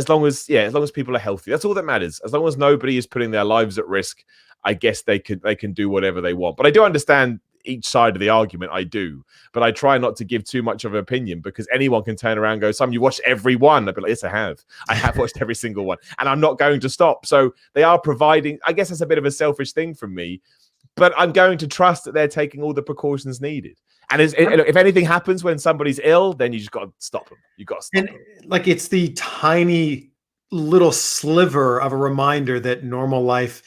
people are healthy, that's all that matters. As long as nobody is putting their lives at risk, I guess they can do whatever they want. But I do understand each side of the argument. I do, but I try not to give too much of an opinion because anyone can turn around and go, "Sam, you watched every one." I'd be like, "Yes, I have. I have watched every single one, and I'm not going to stop." So they are providing. I guess that's a bit of a selfish thing from me, but I'm going to trust that they're taking all the precautions needed. And if anything happens when somebody's ill, then you just got to stop them. You got to stop them. Like, it's the tiny little sliver of a reminder that normal life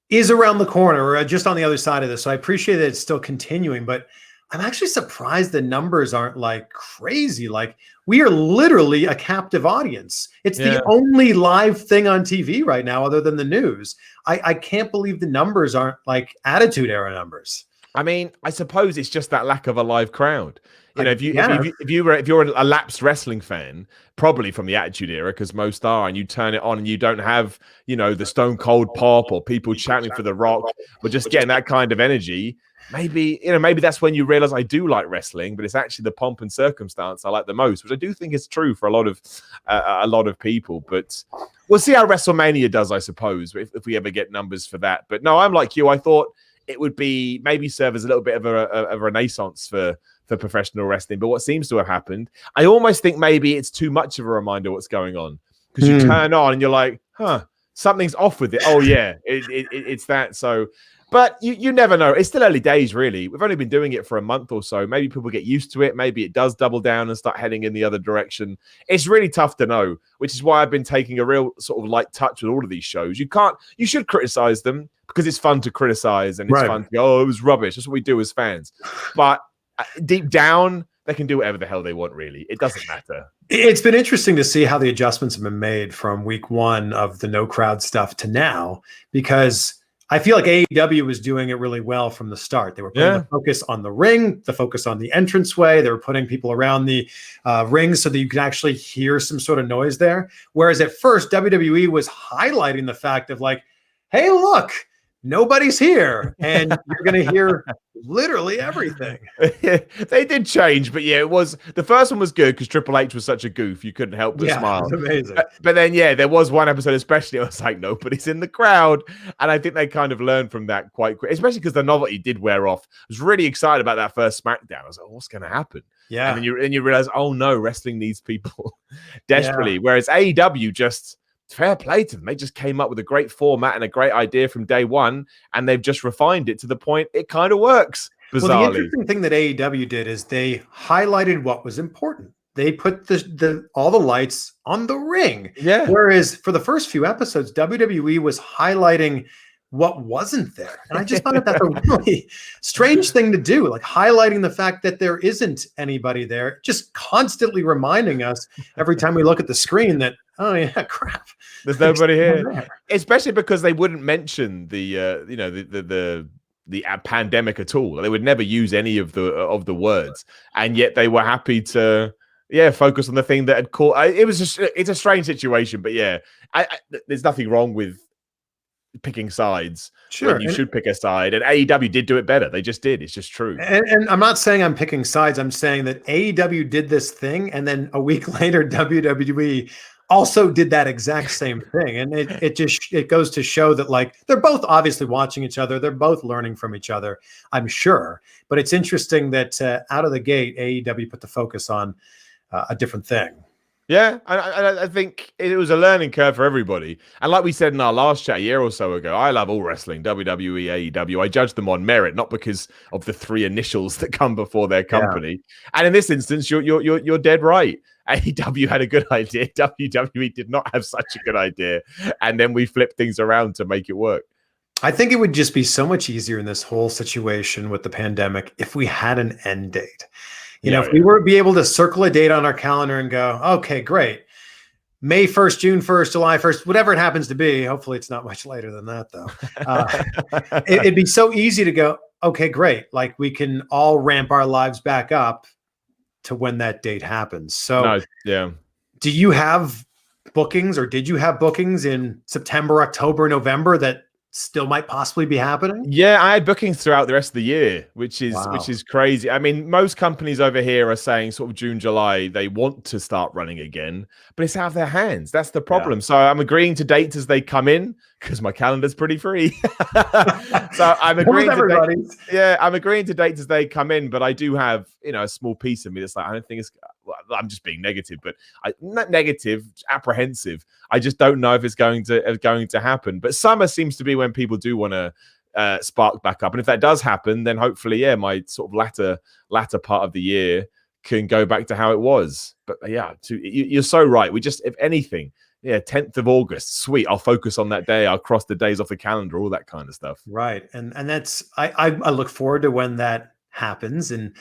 is around the corner or just on the other side of this. So I appreciate that it's still continuing, but I'm actually surprised the numbers aren't like crazy. Like, we are literally a captive audience. It's the only live thing on TV right now other than the news. I can't believe the numbers aren't like Attitude Era numbers. I mean, I suppose it's just that lack of a live crowd. You know, if you're a lapsed wrestling fan, probably from the Attitude Era, because most are, and you turn it on and you don't have, you know, the Stone Cold Pop or people chanting for The Rock, or just getting that kind of energy. Maybe that's when you realize I do like wrestling, but it's actually the pomp and circumstance I like the most, which I do think is true for a lot of people. But we'll see how WrestleMania does, I suppose, if we ever get numbers for that. But no, I'm like you. I thought it would be maybe serve as a little bit of a renaissance for professional wrestling. But what seems to have happened, I almost think maybe it's too much of a reminder what's going on, because you turn on and you're like, something's off with it. Oh yeah, it's that. So, but you never know. It's still early days, really. We've only been doing it for a month or so. Maybe people get used to it. Maybe it does double down and start heading in the other direction. It's really tough to know, which is why I've been taking a real sort of light touch with all of these shows. You should criticize them because it's fun to criticize and it's fun to go, oh, it was rubbish. That's what we do as fans. But deep down, they can do whatever the hell they want, really. It doesn't matter. It's been interesting to see how the adjustments have been made from week one of the no crowd stuff to now, because I feel like AEW was doing it really well from the start. They were putting the focus on the ring, the focus on the entranceway. They were putting people around the ring so that you could actually hear some sort of noise there. Whereas at first, WWE was highlighting the fact of like, hey, look, nobody's here, and you're going to hear literally everything. They did change, but yeah, it was the first one was good because Triple H was such a goof. You couldn't help but smile. It was amazing. But then, there was one episode, especially, it was like nobody's in the crowd, and I think they kind of learned from that quite quick, especially because the novelty did wear off. I was really excited about that first SmackDown. I was like, what's going to happen? Yeah, and then you realize, oh no, wrestling needs people desperately. Whereas AEW just. Fair play to them. They just came up with a great format and a great idea from day one, and they've just refined it to the point it kind of works, bizarrely. Well, the interesting thing that AEW did is they highlighted what was important. They put all the lights on the ring. Yeah. Whereas for the first few episodes, WWE was highlighting what wasn't there. And I just thought that's a really strange thing to do, like highlighting the fact that there isn't anybody there, just constantly reminding us every time we look at the screen that, oh yeah, crap, there's nobody here. Especially because they wouldn't mention the pandemic at all. They would never use any of the words, and yet they were happy to focus on the thing that had caught. It's a strange situation, but there's nothing wrong with picking sides. Sure, you should pick a side, and AEW did do it better. They just did. It's just true. And I'm not saying I'm picking sides. I'm saying that AEW did this thing, and then a week later, WWE also did that exact same thing. And it goes to show that, like, they're both obviously watching each other. They're both learning from each other, I'm sure. But it's interesting that out of the gate, AEW put the focus on a different thing. Yeah, I think it was a learning curve for everybody. And like we said in our last chat a year or so ago, I love all wrestling, WWE, AEW. I judge them on merit, not because of the three initials that come before their company. Yeah. And in this instance, you're dead right. AEW had a good idea. WWE did not have such a good idea. And then we flipped things around to make it work. I think it would just be so much easier in this whole situation with the pandemic if we had an end date. If we were to be able to circle a date on our calendar and go, okay, great. May 1st, June 1st, July 1st, whatever it happens to be. Hopefully it's not much later than that, though. It'd be so easy to go, okay, great. Like, we can all ramp our lives back up to when that date happens. So do you have bookings, or did you have bookings in September, October, November that still might possibly be happening? Yeah, I had bookings throughout the rest of the year, which Wow. is crazy. I mean, most companies over here are saying sort of June, July, they want to start running again, but it's out of their hands. That's the Yeah. problem. So I'm agreeing to dates as they come in because my calendar's pretty free. So I'm agreeing to dates. Yeah, I'm agreeing to dates as they come in, but I do have, a small piece of me that's like, I don't think it's. Well, I'm just being negative, but not negative, apprehensive. I just don't know if it's going to happen. But summer seems to be when people do want to spark back up, and if that does happen, then hopefully, yeah, my sort of latter part of the year can go back to how it was. But yeah, you're so right. We just, if anything, yeah, 10th of August, sweet. I'll focus on that day. I'll cross the days off the calendar, all that kind of stuff. Right, and that's I look forward to when that happens, and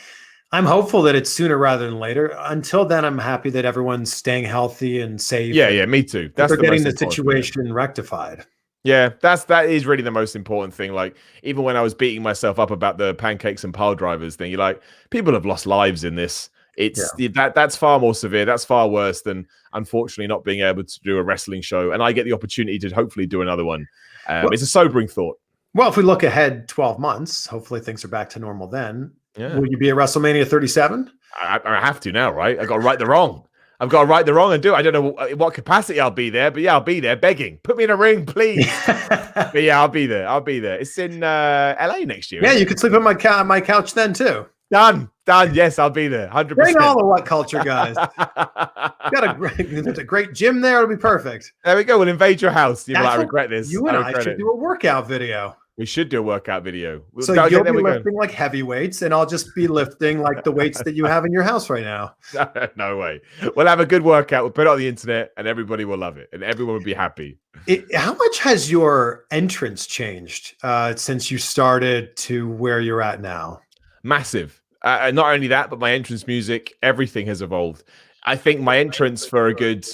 I'm hopeful that it's sooner rather than later. Until then, I'm happy that everyone's staying healthy and safe. Yeah, me too. They're getting the situation rectified. Yeah, that is really the most important thing. Like, even when I was beating myself up about the pancakes and pile drivers thing, you're like, people have lost lives in this. That's far more severe. That's far worse than, unfortunately, not being able to do a wrestling show. And I get the opportunity to hopefully do another one. It's a sobering thought. Well, if we look ahead 12 months, hopefully things are back to normal then. Yeah. Will you be at WrestleMania 37? I have to now, right? I got to right the wrong. I've got to right the wrong and do it. I don't know in what capacity I'll be there, but yeah, I'll be there begging. Put me in a ring, please. But yeah, I'll be there. It's in LA next year. Yeah, you could sleep on my couch then too. Done. Yes, I'll be there. 100%. Bring all the WhatCulture guys. There's a great gym there. It'll be perfect. There we go. We'll invade your house. You'll be like, I regret this. You and I should do a workout video. We should do a workout video. So you'll be lifting like heavy weights, and I'll just be lifting like the weights that you have in your house right now. No way. We'll have a good workout. We'll put it on the internet, and everybody will love it, and everyone will be happy. How much has your entrance changed since you started to where you're at now? Massive. Not only that, but my entrance music, everything has evolved. I think my entrance for a good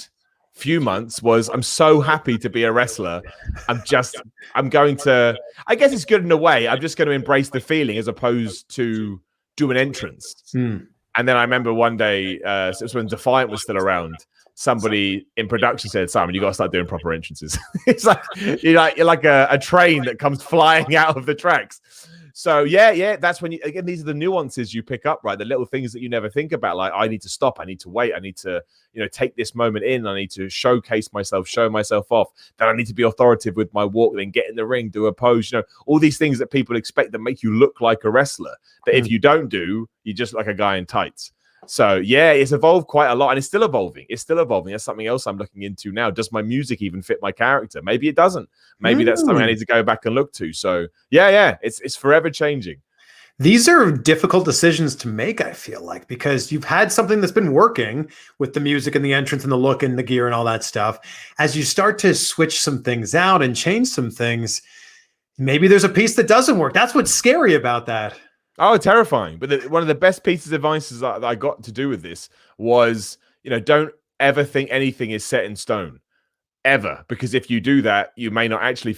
few months was, I'm so happy to be a wrestler. I'm going to, I guess it's good in a way. I'm just going to embrace the feeling as opposed to do an entrance. And then I remember one day, it was when Defiant was still around. Somebody in production said, Simon, you got to start doing proper entrances. It's like you're like a train that comes flying out of the tracks. So yeah, that's when again, these are the nuances you pick up, right? The little things that you never think about, like I need to stop, I need to wait, I need to, take this moment in, I need to showcase myself, show myself off, then I need to be authoritative with my walk, then get in the ring, do a pose, all these things that people expect that make you look like a wrestler, that if you don't do, you're just like a guy in tights. So yeah, it's evolved quite a lot, and it's still evolving. That's something else I'm looking into now. Does my music even fit my character? Maybe it doesn't. Maybe that's something I need to go back and look to. So yeah, it's forever changing. These are difficult decisions to make, I feel like, because you've had something that's been working with the music and the entrance and the look and the gear and all that stuff. As you start to switch some things out and change some things, maybe there's a piece that doesn't work. That's what's scary about that. Oh, terrifying. But one of the best pieces of advice that I got to do with this was, don't ever think anything is set in stone. Ever. Because if you do that, you may not actually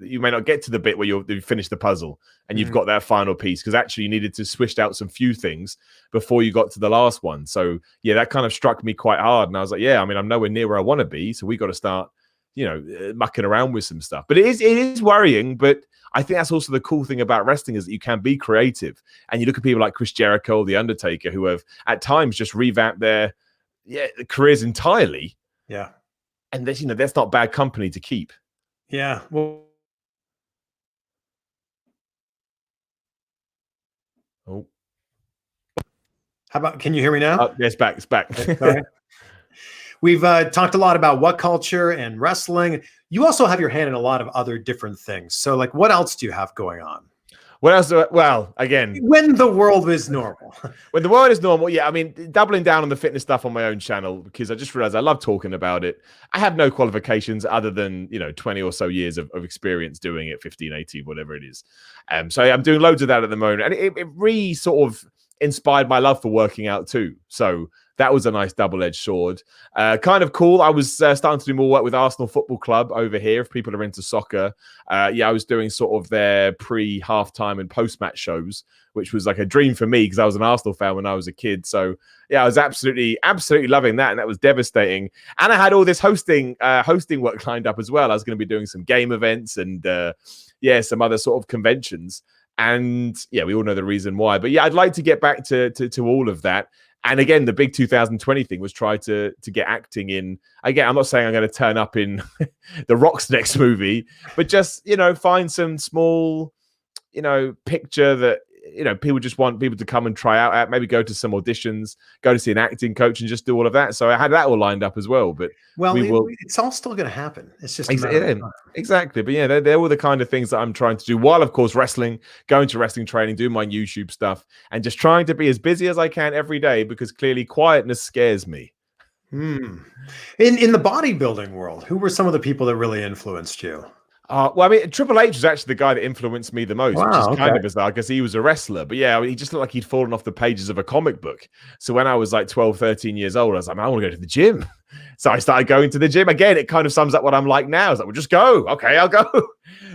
you may not get to the bit where you finish the puzzle and you've got that final piece, because actually you needed to switch out some few things before you got to the last one. So yeah, that kind of struck me quite hard. And I was like, yeah, I mean, I'm nowhere near where I want to be. So we got to start, mucking around with some stuff. But it is worrying, but I think that's also the cool thing about wrestling, is that you can be creative. And you look at people like Chris Jericho, The Undertaker, who have at times just revamped their careers entirely. Yeah. And that's not bad company to keep. Yeah. Well, oh, how about, can you hear me now? Oh, yeah, it's back. It's back. Sorry. We've talked a lot about WhatCulture and wrestling. You also have your hand in a lot of other different things. So, like, what else do you have going on? What else? Well, again, when the world is normal. When the world is normal, yeah. I mean, doubling down on the fitness stuff on my own channel, because I just realized I love talking about it. I have no qualifications other than, 20 or so years of experience doing it, 15, 18, whatever it is. So I'm doing loads of that at the moment. And it really sort of inspired my love for working out too. So that was a nice double-edged sword. Kind of cool. I was starting to do more work with Arsenal Football Club over here. If people are into soccer, I was doing sort of their pre-halftime and post-match shows, which was like a dream for me because I was an Arsenal fan when I was a kid. So yeah, I was absolutely loving that, and that was devastating. And I had all this hosting work lined up as well. I was going to be doing some game events and some other sort of conventions. And yeah, we all know the reason why. But yeah, I'd like to get back to all of that. And again, the big 2020 thing was try to get acting in. Again, I'm not saying I'm going to turn up in The Rock's next movie, but just, find some small, picture that, people just want people to come and try out at, maybe go to some auditions, go to see an acting coach and just do all of that. So I had that all lined up as well. But it's all still going to happen. It's just exactly. But yeah, they're all the kind of things that I'm trying to do while, of course, wrestling, going to wrestling training, doing my YouTube stuff, and just trying to be as busy as I can every day because clearly quietness scares me. In the bodybuilding world, who were some of the people that really influenced you? Well, I mean, Triple H was actually the guy that influenced me the most, which is kind of bizarre because he was a wrestler. But yeah, he just looked like he'd fallen off the pages of a comic book. So when I was like 12, 13 years old, I was like, I want to go to the gym. So I started going to the gym. Again, it kind of sums up what I'm like now. I was like, well, just go. Okay, I'll go.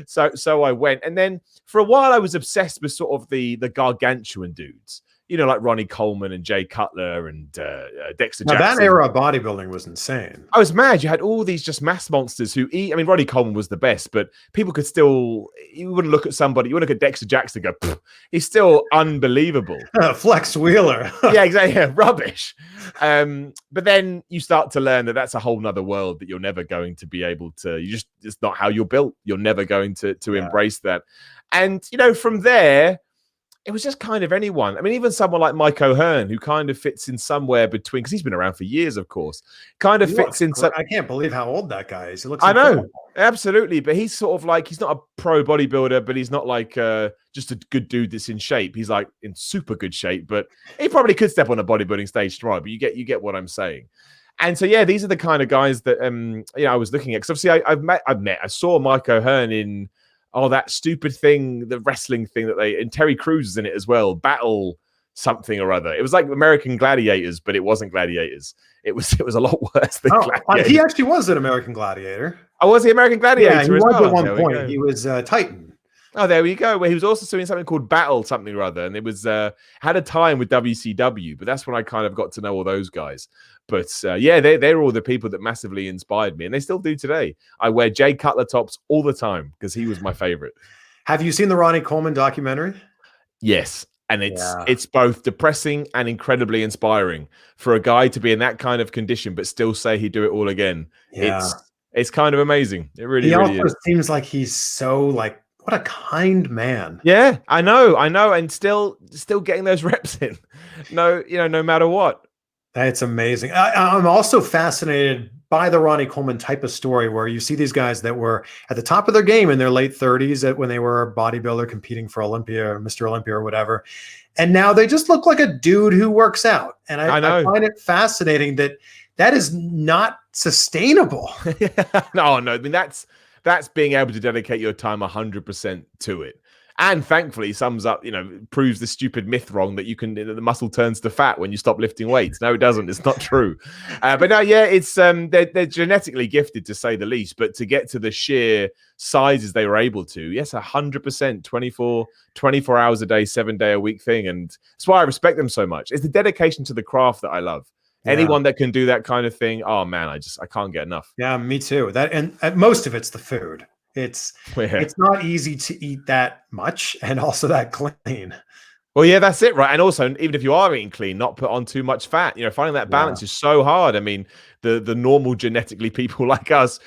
So I went. And then for a while, I was obsessed with sort of the gargantuan dudes. Like Ronnie Coleman and Jay Cutler and Dexter Jackson. That era of bodybuilding was insane. I was mad. You had all these just mass monsters who eat. I mean, Ronnie Coleman was the best, but people could still, you wouldn't look at somebody, you wouldn't look at Dexter Jackson and go, he's still unbelievable. Flex Wheeler. Yeah, exactly. Yeah, rubbish. But then you start to learn that that's a whole nother world that you're never going to be able to, it's not how you're built. You're never going to embrace that. And, from there, it was just kind of anyone. I mean, even someone like Mike O'Hearn, who kind of fits in somewhere between, because he's been around for years, of course, fits in. I can't believe how old that guy is. He looks. I know, absolutely. But he's sort of like, he's not a pro bodybuilder, but he's not like just a good dude that's in shape. He's like in super good shape, but he probably could step on a bodybuilding stage tomorrow. But you get what I'm saying. And so, yeah, these are the kind of guys that I was looking at. Because obviously, I saw Mike O'Hearn in. Oh, that stupid thing, the wrestling thing and Terry Crews is in it as well. Battle something or other. It was like American Gladiators, but it wasn't Gladiators. It was a lot worse than Gladiators. He actually was an American Gladiator. Oh, was he American Gladiator? Yeah, he was at one point. He was Titan. Oh, there we go. Where he was also doing something called Battle something or other, and it was had a time with WCW, but that's when I kind of got to know all those guys. But they're all the people that massively inspired me, and they still do today. I wear Jay Cutler tops all the time because he was my favorite. Have you seen the Ronnie Coleman documentary? Yes, and it's both depressing and incredibly inspiring for a guy to be in that kind of condition, but still say he'd do it all again. Yeah. It's kind of amazing. It really, really is. Seems like he's so like. What a kind man. Yeah, I know. And still getting those reps in. No matter what. That's amazing. I'm also fascinated by the Ronnie Coleman type of story where you see these guys that were at the top of their game in their late 30s when they were a bodybuilder competing for Olympia or Mr. Olympia or whatever. And now they just look like a dude who works out. And I find it fascinating that is not sustainable. No. I mean, that's being able to dedicate your time 100% to it. And thankfully sums up, proves the stupid myth wrong that the muscle turns to fat when you stop lifting weights. No, it doesn't. It's not true. But no, yeah, it's they're genetically gifted to say the least, but to get to the sheer sizes they were able to, yes, 100%, 24 hours a day, 7-day a week thing. And that's why I respect them so much. It's the dedication to the craft that I love. Yeah. Anyone that can do that kind of thing, oh man, I can't get enough. Yeah, me too. That and most of it's the food. It's not easy to eat that much and also that clean. Well, yeah, that's it, right? And also, even if you are eating clean, not put on too much fat. Finding that balance is so hard. I mean, the normal genetically people like us,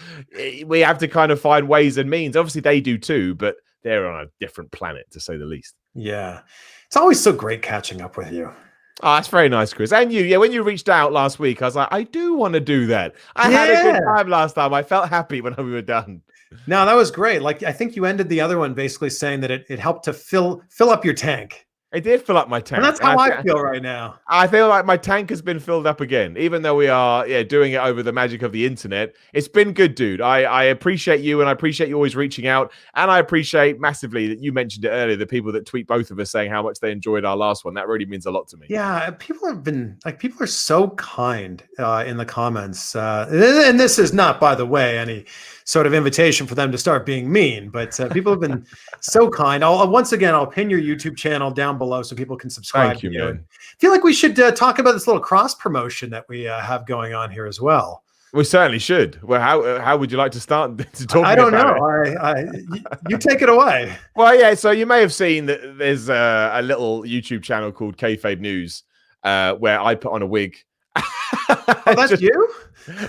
we have to kind of find ways and means. Obviously, they do too, but they're on a different planet, to say the least. Yeah, it's always so great catching up with you. Oh, that's very nice, Chris. And you, when you reached out last week, I was like, I do want to do that. I had a good time last time. I felt happy when we were done. No, that was great. Like, I think you ended the other one basically saying that it helped to fill up your tank. It did fill up my tank. And that's how I feel right now. I feel like my tank has been filled up again, even though we are doing it over the magic of the internet. It's been good, dude. I appreciate you, and I appreciate you always reaching out. And I appreciate massively that you mentioned it earlier, the people that tweet both of us saying how much they enjoyed our last one. That really means a lot to me. Yeah, people are so kind in the comments. And this is not, by the way, any sort of invitation for them to start being mean, but people have been so kind. Once again, I'll pin your YouTube channel down below so people can subscribe. Thank you, man. I feel like we should talk about this little cross promotion that we have going on here as well. We certainly should. Well, how would you like to start to talk? I don't know. You take it away. Well, yeah. So you may have seen that there's a little YouTube channel called Kayfabe News where I put on a wig. Oh, that's you?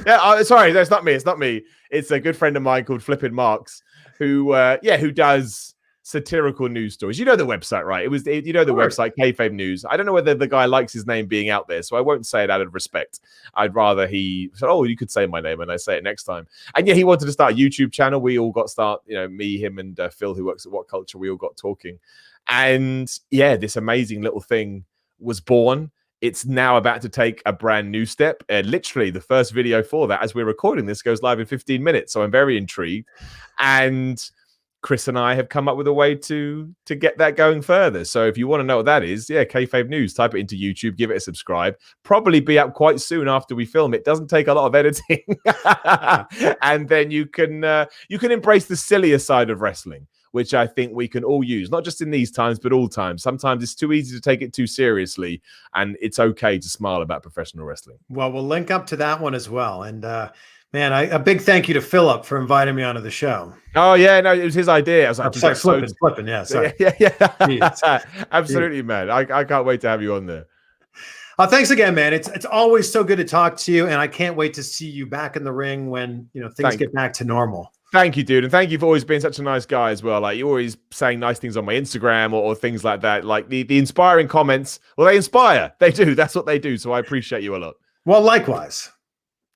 Yeah. Sorry, that's not me. It's not me. It's a good friend of mine called Flippin' Marks who does satirical news stories. You know the website, right? The website Kayfabe News. I don't know whether the guy likes his name being out there, so I won't say it out of respect. I'd rather he said, "Oh, you could say my name," and I say it next time. And yeah, he wanted to start a YouTube channel. We all me, him, and Phil, who works at WhatCulture. We all got talking, and yeah, this amazing little thing was born. It's now about to take a brand new step. Literally, the first video for that, as we're recording this, goes live in 15 minutes. So I'm very intrigued. And Chris and I have come up with a way to get that going further. So if you want to know what that is, yeah, Kayfabe News, type it into YouTube, give it a subscribe. Probably be up quite soon after we film it. Doesn't take a lot of editing. And then you can embrace the sillier side of wrestling, which I think we can all use, not just in these times, but all times. Sometimes it's too easy to take it too seriously, and it's okay to smile about professional wrestling. Well, we'll link up to that one as well. And man, a big thank you to Philip for inviting me onto the show. Oh yeah, no, it was his idea. I was like, flipping. Yeah, sorry. Yeah. Absolutely, man. I can't wait to have you on there. Thanks again, man. It's always so good to talk to you, and I can't wait to see you back in the ring when things get back to normal. Thank you, dude. And thank you for always being such a nice guy as well. Like, you're always saying nice things on my Instagram or things like that. Like the inspiring comments. Well, they inspire. They do. That's what they do. So I appreciate you a lot. Well, likewise.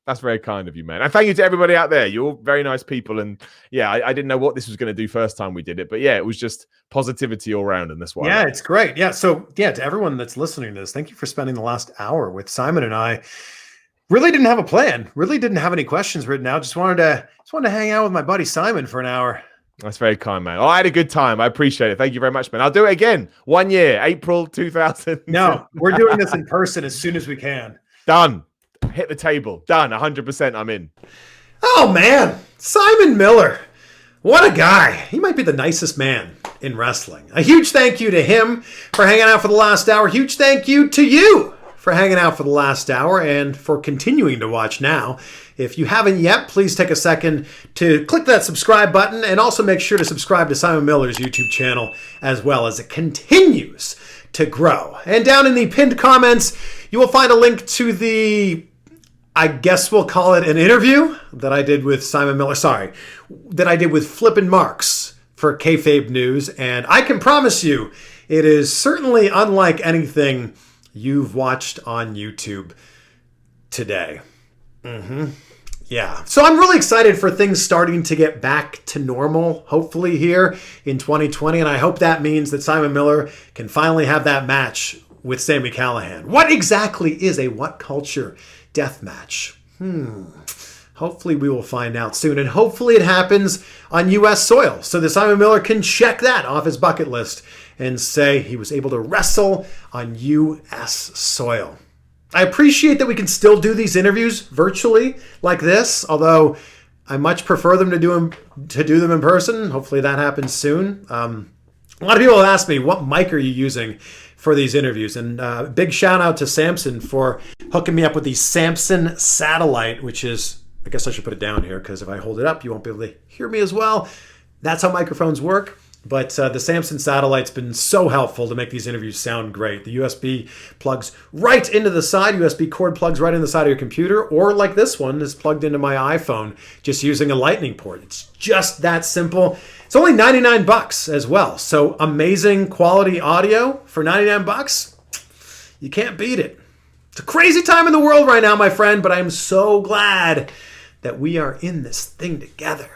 That's very kind of you, man. And thank you to everybody out there. You're all very nice people. And yeah, I didn't know what this was going to do first time we did it. But yeah, it was just positivity all around. And that's why. Yeah, it's great. Yeah. So yeah, to everyone that's listening to this, thank you for spending the last hour with Simon and I. Really didn't have a plan. Really didn't have any questions written out. Just wanted to hang out with my buddy Simon for an hour. That's very kind, man. Oh, I had a good time. I appreciate it. Thank you very much, man. I'll do it again. 1 year, April 2000. No, we're doing this in person as soon as we can. Done. Hit the table. Done. 100%. I'm in. Oh, man. Simon Miller. What a guy. He might be the nicest man in wrestling. A huge thank you to him for hanging out for the last hour. Huge thank you to you for hanging out for the last hour and for continuing to watch now. If you haven't yet, please take a second to click that subscribe button and also make sure to subscribe to Simon Miller's YouTube channel as well, as it continues to grow. And down in the pinned comments, you will find a link to the, I guess we'll call it an interview that I did with Simon Miller. Sorry, that I did with Flippin' Marks for Kayfabe News. And I can promise you, it is certainly unlike anything you've watched on YouTube today. Yeah. So I'm really excited for things starting to get back to normal, hopefully here in 2020. And I hope that means that Simon Miller can finally have that match with Sami Callihan. What exactly is a WhatCulture Deathmatch? Hopefully we will find out soon. And hopefully it happens on U.S. soil so that Simon Miller can check that off his bucket list and say he was able to wrestle on U.S. soil. I appreciate that we can still do these interviews virtually like this, although I much prefer them to do them in person. Hopefully that happens soon. A lot of people have asked me, what mic are you using for these interviews? And big shout out to Samson for hooking me up with the Samson Satellite, which is, I guess I should put it down here because if I hold it up, you won't be able to hear me as well. That's how microphones work. But the Samson Satellite's been so helpful to make these interviews sound great. The USB plugs right into the side. USB cord plugs right in the side of your computer. Or like this one is plugged into my iPhone just using a lightning port. It's just that simple. It's only $99 as well. So amazing quality audio for $99. You can't beat it. It's a crazy time in the world right now, my friend. But I'm so glad that we are in this thing together.